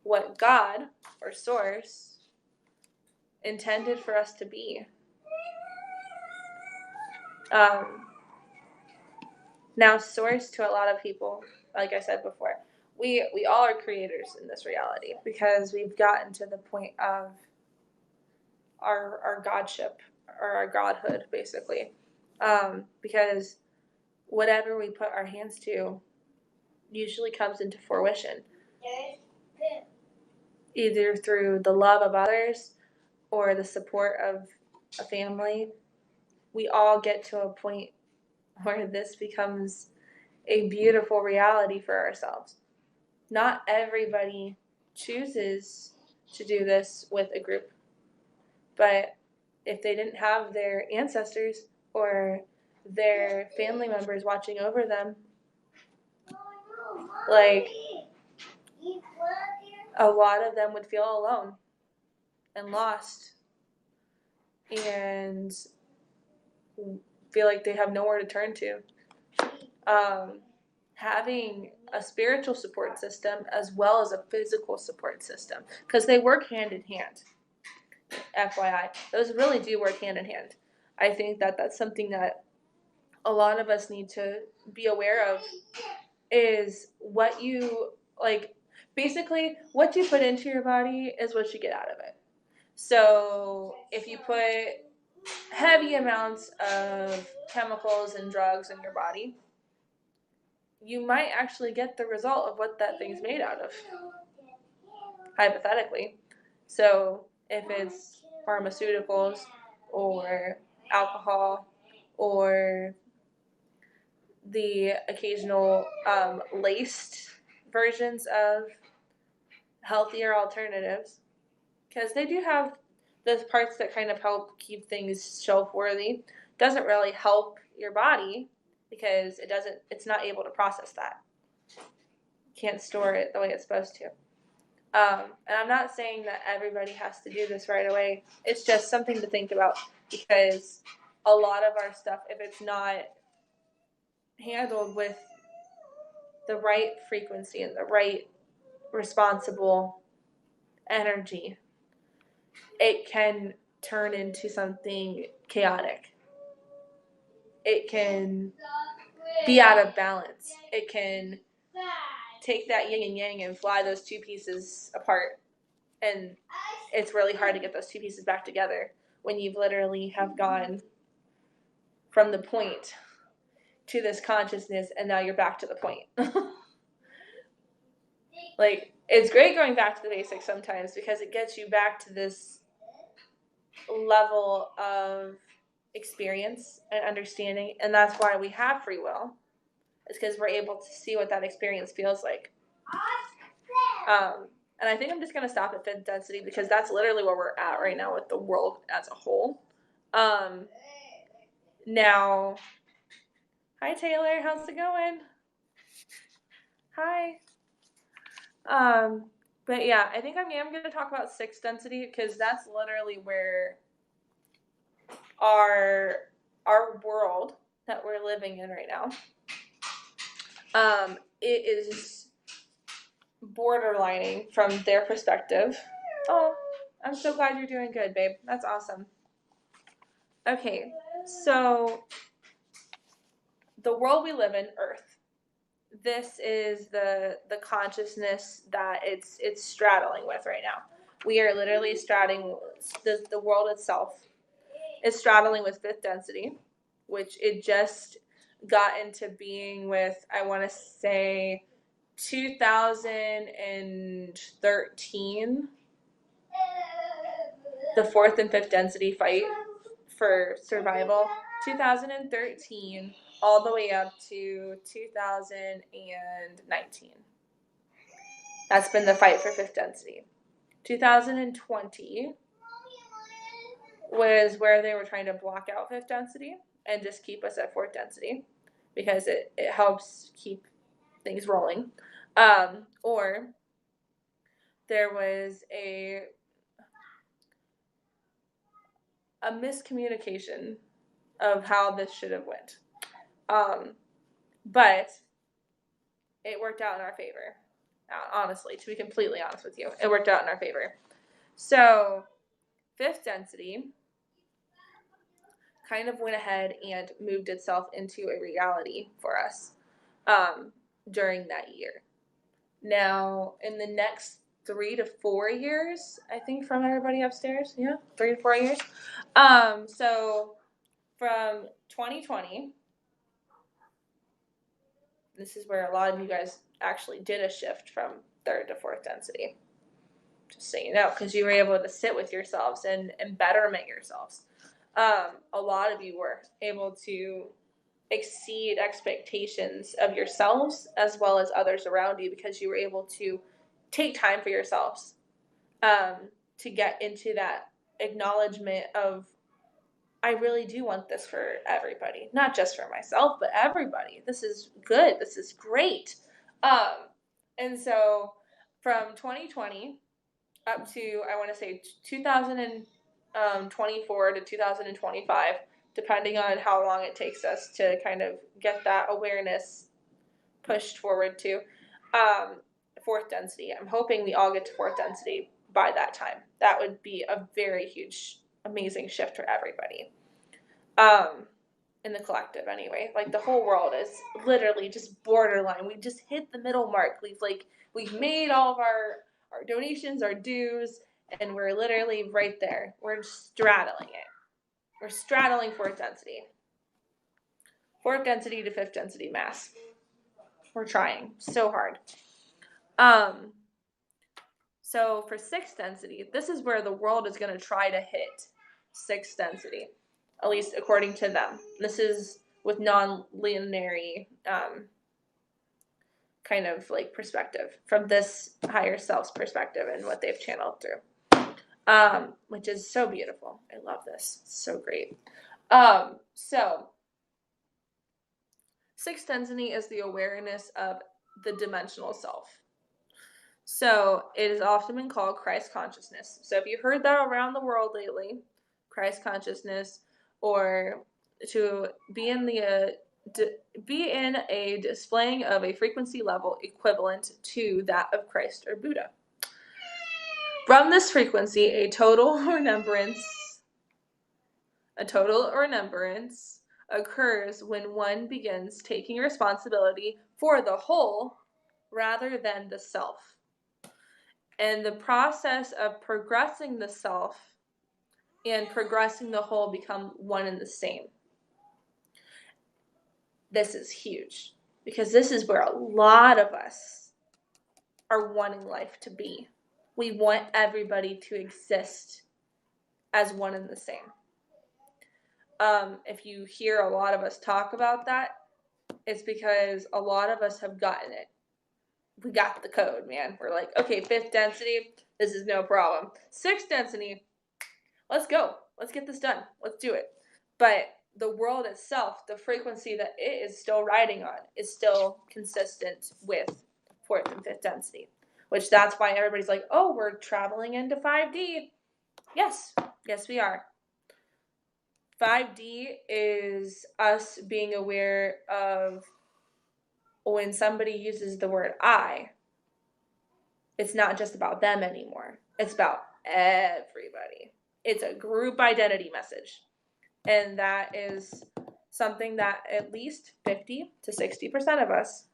what God or Source intended for us to be. Now, Source, to a lot of people, like I said before, we all are creators in this reality because we've gotten to the point of our godship or our godhood, basically. Because whatever we put our hands to usually comes into fruition, either through the love of others or the support of a family. We all get to a point where this becomes a beautiful reality for ourselves. Not everybody chooses to do this with a group, but if they didn't have their ancestors or their family members watching over them, like a lot of them would feel alone and lost and feel like they have nowhere to turn to. Having a spiritual support system as well as a physical support system, because they work hand in hand. FYI, those really do work hand in hand. I think that that's something that a lot of us need to be aware of, is what you, like, basically what you put into your body is what you get out of it. So if you put heavy amounts of chemicals and drugs in your body, you might actually get the result of what that thing's made out of, hypothetically. So if it's pharmaceuticals or alcohol or the occasional laced versions of healthier alternatives, because they do have those parts that kind of help keep things shelf worthy, doesn't really help your body because it's not able to process that. Can't store it the way it's supposed to. And I'm not saying that everybody has to do this right away. It's just something to think about, because a lot of our stuff, if it's not handled with the right frequency and the right responsible energy, it can turn into something chaotic. It can be out of balance. It can take that yin and yang and fly those two pieces apart. And it's really hard to get those two pieces back together when you've literally have gone from the point to this consciousness and now you're back to the point. Like, it's great going back to the basics sometimes because it gets you back to this level of experience and understanding, and that's why we have free will. It's because we're able to see what that experience feels like. And I think I'm just going to stop at fifth density because that's literally where we're at right now with the world as a whole. Now, hi Taylor, how's it going? Hi. But yeah, I think I'm going to talk about sixth density because that's literally where our world that we're living in right now, it is borderlining from their perspective. Oh, I'm so glad you're doing good, babe. That's awesome. Okay, so the world we live in, Earth, this is the consciousness that it's straddling with right now. We are literally straddling the world itself is straddling with fifth density, which it just got into being with, I want to say 2013, the fourth and fifth density fight for survival. 2013 all the way up to 2019. That's been the fight for fifth density. 2020 was where they were trying to block out fifth density and just keep us at fourth density because it helps keep things rolling. Or there was a miscommunication of how this should have went. But it worked out in our favor. Honestly, to be completely honest with you, it worked out in our favor. So, fifth density kind of went ahead and moved itself into a reality for us during that year. Now, in the next 3 to 4 years, I think, from everybody upstairs, 3 to 4 years. So from 2020, this is where a lot of you guys actually did a shift from third to fourth density. Just so you know, because you were able to sit with yourselves and betterment yourselves. A lot of you were able to exceed expectations of yourselves as well as others around you because you were able to take time for yourselves to get into that acknowledgement of, I really do want this for everybody, not just for myself, but everybody. This is good. This is great. And so from 2020 up to, I want to say 2024 to 2025, depending on how long it takes us to kind of get that awareness pushed forward to fourth density. I'm hoping we all get to fourth density by that time. That would be a very huge, amazing shift for everybody. In the collective anyway. Like the whole world is literally just borderline. We just hit the middle mark. We've made all of our donations, our dues, and we're literally right there. We're straddling it. We're straddling fourth density. Fourth density to fifth density mass. We're trying so hard. So for sixth density, this is where the world is going to try to hit sixth density, at least according to them. This is with non-linear kind of like perspective from this higher self's perspective and what they've channeled through, which is so beautiful. I love this. It's so great. So sixth density is the awareness of the dimensional self. So it has often been called Christ consciousness. So if you heard that around the world lately, Christ consciousness, or to be in a displaying of a frequency level equivalent to that of Christ or Buddha. From this frequency, a total remembrance occurs when one begins taking responsibility for the whole rather than the self. And the process of progressing the self and progressing the whole become one and the same. This is huge because this is where a lot of us are wanting life to be. We want everybody to exist as one and the same. If you hear a lot of us talk about that, it's because a lot of us have gotten it. We got the code, man. We're like, okay, fifth density, this is no problem. Sixth density, let's go. Let's get this done. Let's do it. But the world itself, the frequency that it is still riding on, is still consistent with fourth and fifth density. Which that's why everybody's like, oh, we're traveling into 5D. Yes, we are. 5D is us being aware of when somebody uses the word I, it's not just about them anymore. It's about everybody. It's a group identity message. And that is something that at least 50 to 60% of us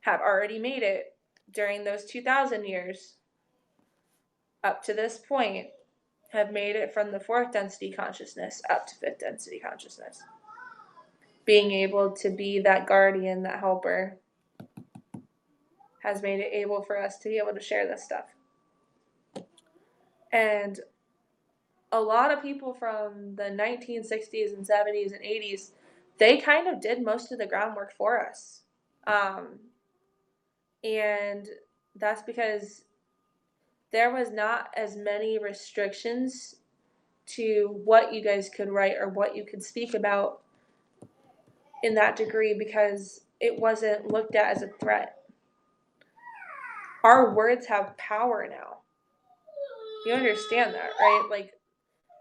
have already made it during those 2,000 years up to this point, have made it from the fourth density consciousness up to fifth density consciousness. Being able to be that guardian, that helper, has made it able for us to be able to share this stuff. And a lot of people from the 1960s and 70s and 80s, they kind of did most of the groundwork for us. And that's because there was not as many restrictions to what you guys could write or what you could speak about in that degree, because it wasn't looked at as a threat. Our words have power now. You understand that, right? Like,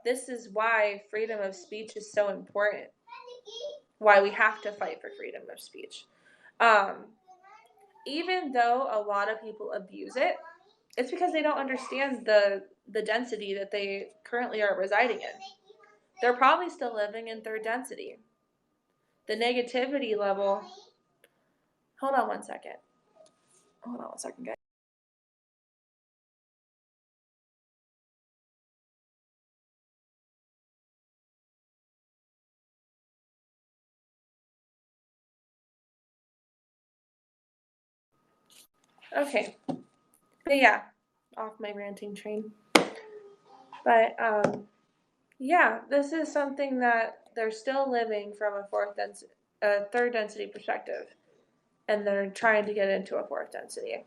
this is why freedom of speech is so important. Why we have to fight for freedom of speech. Even though a lot of people abuse it, it's because they don't understand the density that they currently are residing in. They're probably still living in third density. The negativity level. Hold on one second, guys. Okay. But yeah, off my ranting train. But yeah, this is something that they're still living from a third density perspective, and they're trying to get into a fourth density.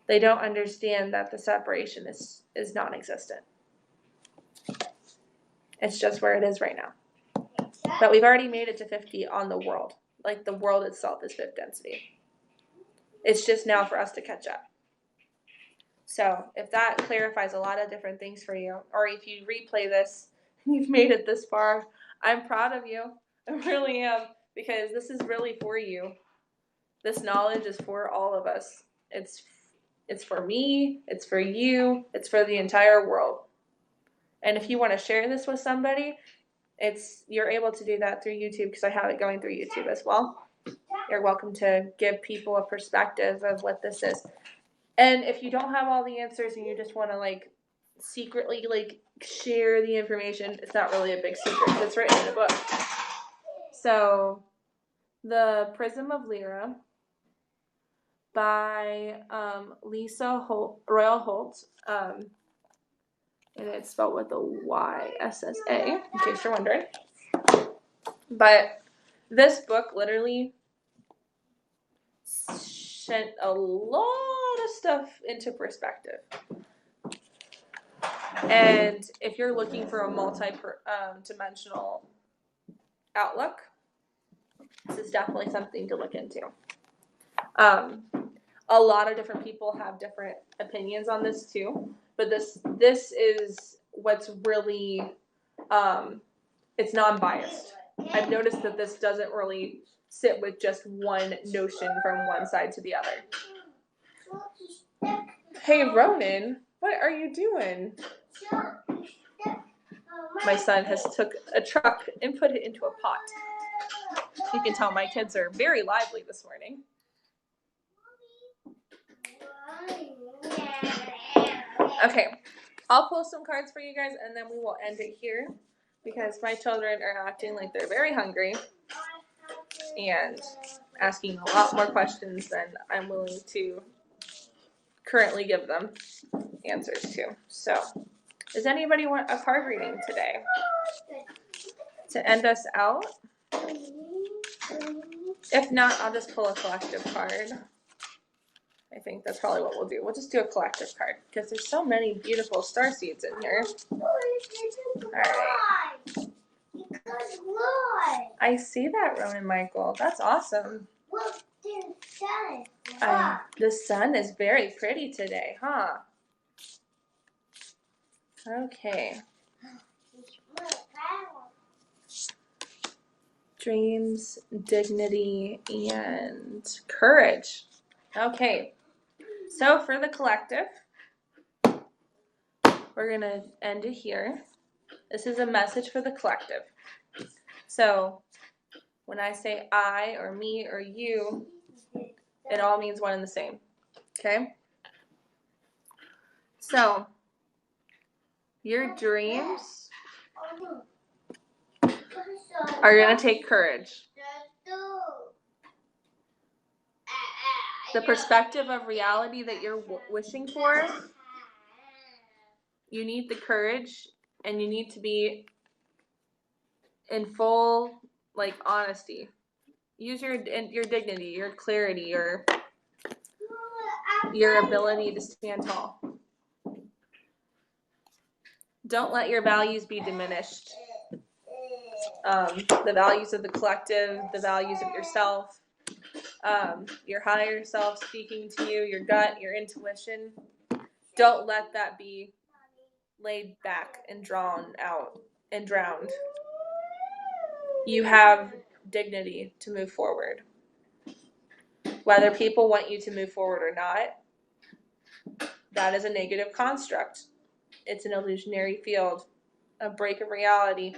They don't understand that the separation is non-existent. It's just where it is right now. But we've already made it to 50 on the world. Like, the world itself is fifth density. It's just now for us to catch up. So if that clarifies a lot of different things for you, or if you replay this and you've made it this far, I'm proud of you. I really am, because this is really for you. This knowledge is for all of us. It's for me, it's for you, it's for the entire world. And if you want to share this with somebody, you're able to do that through YouTube, because I have it going through YouTube as well. You're welcome to give people a perspective of what this is. And if you don't have all the answers and you just want to secretly share the information, it's not really a big secret. It's written in a book. So, The Prism of Lyra by Lisa Royal Holt, and it's spelled with a Y-S-S-A, in case you're wondering. But this book literally sent a lot of stuff into perspective. And if you're looking for a multi-dimensional outlook, this is definitely something to look into. A lot of different people have different opinions on this too, but this is what's really, it's non-biased. I've noticed that this doesn't really sit with just one notion from one side to the other. Hey, Ronan, what are you doing? My son has took a truck and put it into a pot. You can tell my kids are very lively this morning. Okay, I'll pull some cards for you guys, and then we will end it here, because my children are acting like they're very hungry and asking a lot more questions than I'm willing to currently give them answers to. So, does anybody want a card reading today to end us out? If not, I'll just pull a collective card. I think that's probably what we'll do. We'll just do a collective card, because there's so many beautiful star seeds in here. Alright. I see that, Ronan Michael. That's awesome. Look, there's sun. The sun is very pretty today, huh? Okay. Dreams, dignity, and courage. Okay. So for the collective, we're going to end it here. This is a message for the collective. So when I say I or me or you, It all means one and the same. Okay? So, your dreams are going to take courage. The perspective of reality that you're wishing for, you need the courage, and you need to be in full, like, honesty. Use your dignity, your clarity, your ability to stand tall. Don't let your values be diminished. The values of the collective, the values of yourself, your higher self speaking to you, your gut, your intuition. Don't let that be laid back and drawn out and drowned. You have dignity to move forward. Whether people want you to move forward or not, that is a negative construct. It's an illusionary field, a break of reality,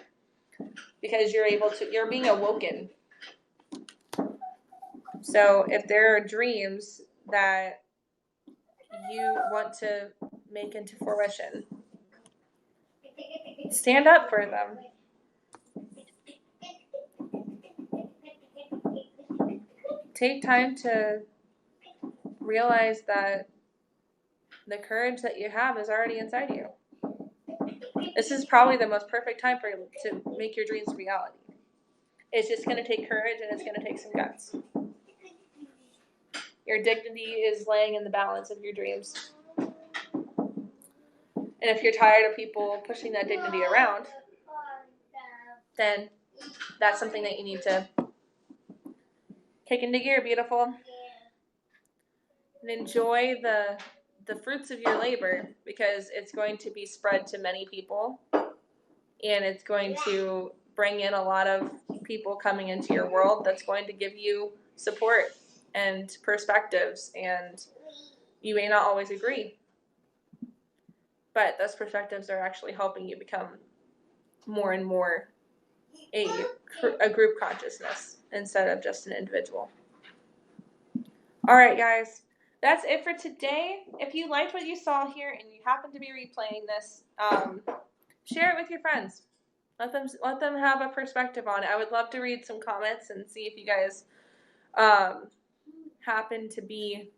because you're being awoken. So if there are dreams that you want to make into fruition, stand up for them. Take time to realize that the courage that you have is already inside you. This is probably the most perfect time for you to make your dreams a reality. It's just going to take courage, and it's going to take some guts. Your dignity is laying in the balance of your dreams. And if you're tired of people pushing that dignity around, then that's something that you need to kick into gear, beautiful. And enjoy the fruits of your labor, because it's going to be spread to many people, and it's going to bring in a lot of people coming into your world that's going to give you support and perspectives, and you may not always agree, but those perspectives are actually helping you become more and more a group consciousness instead of just an individual. All right, guys. That's it for today. If you liked what you saw here and you happen to be replaying this, share it with your friends. Let them have a perspective on it. I would love to read some comments and see if you guys happen to be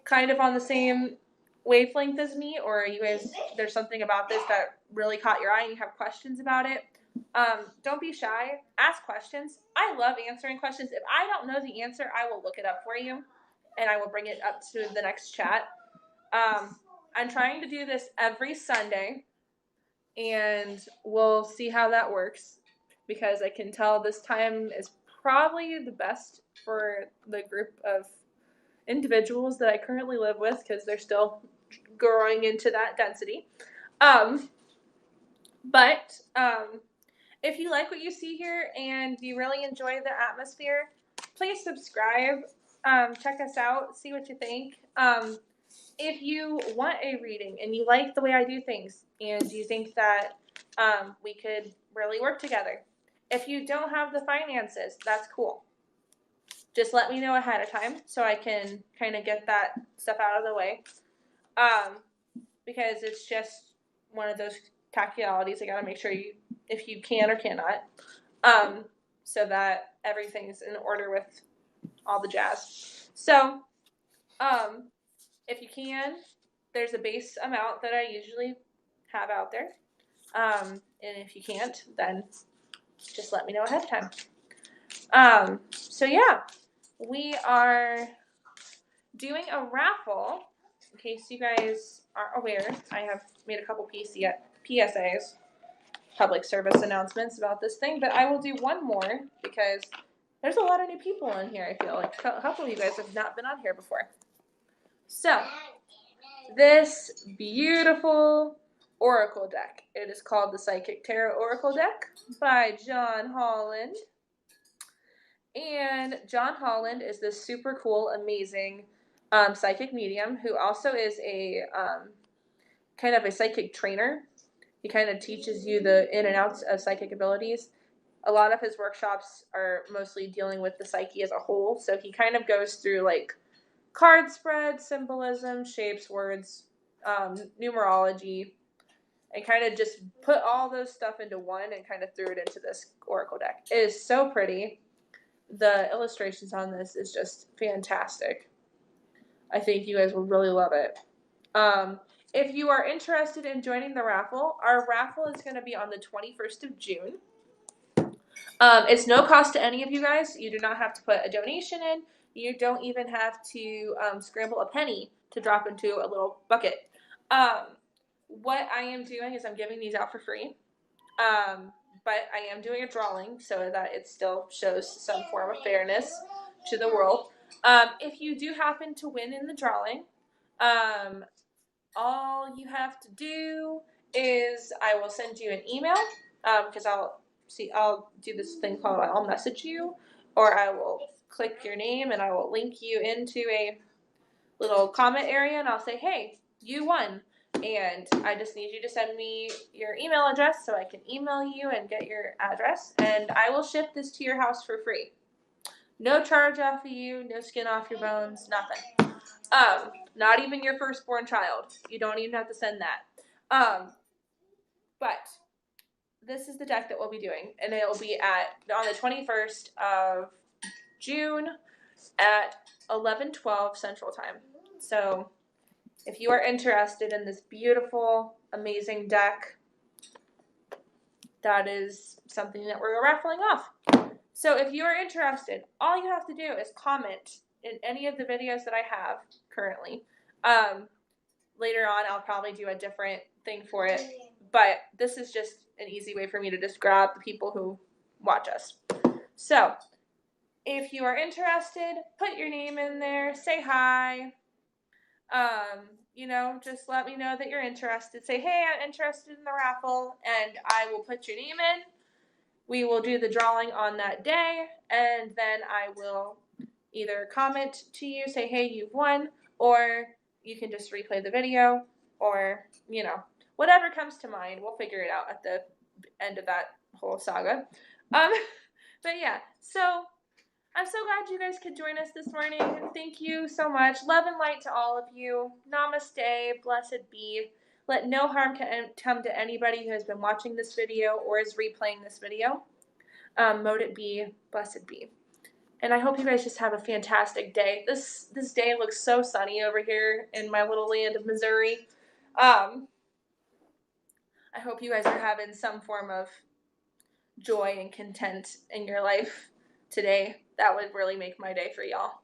kind of on the same wavelength as me, or you guys, there's something about this that really caught your eye and you have questions about it. Don't be shy. Ask questions. I love answering questions. If I don't know the answer, I will look it up for you, and I will bring it up to the next chat. I'm trying to do this every Sunday, and we'll see how that works, because I can tell this time is probably the best for the group of individuals that I currently live with, because they're still growing into that density. But if you like what you see here and you really enjoy the atmosphere, please subscribe. Check us out. See what you think. If you want a reading and you like the way I do things and you think that we could really work together, if you don't have the finances, that's cool. Just let me know ahead of time so I can kind of get that stuff out of the way. Because it's just one of those calculalities. I got to make sure if you can or cannot, so that everything's in order with all the jazz. So, if you can, there's a base amount that I usually have out there. And if you can't, then just let me know ahead of time. So yeah, we are doing a raffle. In case you guys aren't aware, I have made a couple PSAs, public service announcements about this thing, but I will do one more because there's a lot of new people in here. I feel like a couple of you guys have not been on here before. So, this beautiful oracle deck. It is called the Psychic Tarot Oracle Deck by John Holland. And John Holland is this super cool, amazing psychic medium who also is a kind of a psychic trainer. He kind of teaches you the in and outs of psychic abilities. A lot of his workshops are mostly dealing with the psyche as a whole. So he kind of goes through like card spread, symbolism, shapes, words, numerology, and kind of just put all those stuff into one and kind of threw it into this oracle deck. It is so pretty. The illustrations on this is just fantastic. I think you guys will really love it. If you are interested in joining the raffle, our raffle is going to be on the 21st of June. It's no cost to any of you guys. You do not have to put a donation in. You don't even have to scramble a penny to drop into a little bucket. What I am doing is I'm giving these out for free. But I am doing a drawing so that it still shows some form of fairness to the world. If you do happen to win in the drawing, all you have to do is I will send you an email because I'll do this thing called I'll message you, or I will click your name and I will link you into a little comment area and I'll say, hey, you won. And I just need you to send me your email address so I can email you and get your address. And I will ship this to your house for free. No charge off of you, no skin off your bones, nothing. Not even your firstborn child. You don't even have to send that. But this is the deck that we'll be doing. And it will be on the 21st of June at 11:12 Central Time. So if you are interested in this beautiful, amazing deck, that is something that we're raffling off. So if you are interested, all you have to do is comment in any of the videos that I have currently. Later on, I'll probably do a different thing for it, but this is just an easy way for me to just grab the people who watch us. So if you are interested, put your name in there, say hi. Just let me know that you're interested. Say, hey, I'm interested in the raffle, and I will put your name in. We will do the drawing on that day, and then I will either comment to you, say, hey, you've won, or you can just replay the video, or, whatever comes to mind. We'll figure it out at the end of that whole saga. But yeah, so I'm so glad you guys could join us this morning. Thank you so much. Love and light to all of you. Namaste. Blessed be. Let no harm come to anybody who has been watching this video or is replaying this video. Mote it be. Blessed be. And I hope you guys just have a fantastic day. This day looks so sunny over here in my little land of Missouri. I hope you guys are having some form of joy and content in your life today. That would really make my day for y'all.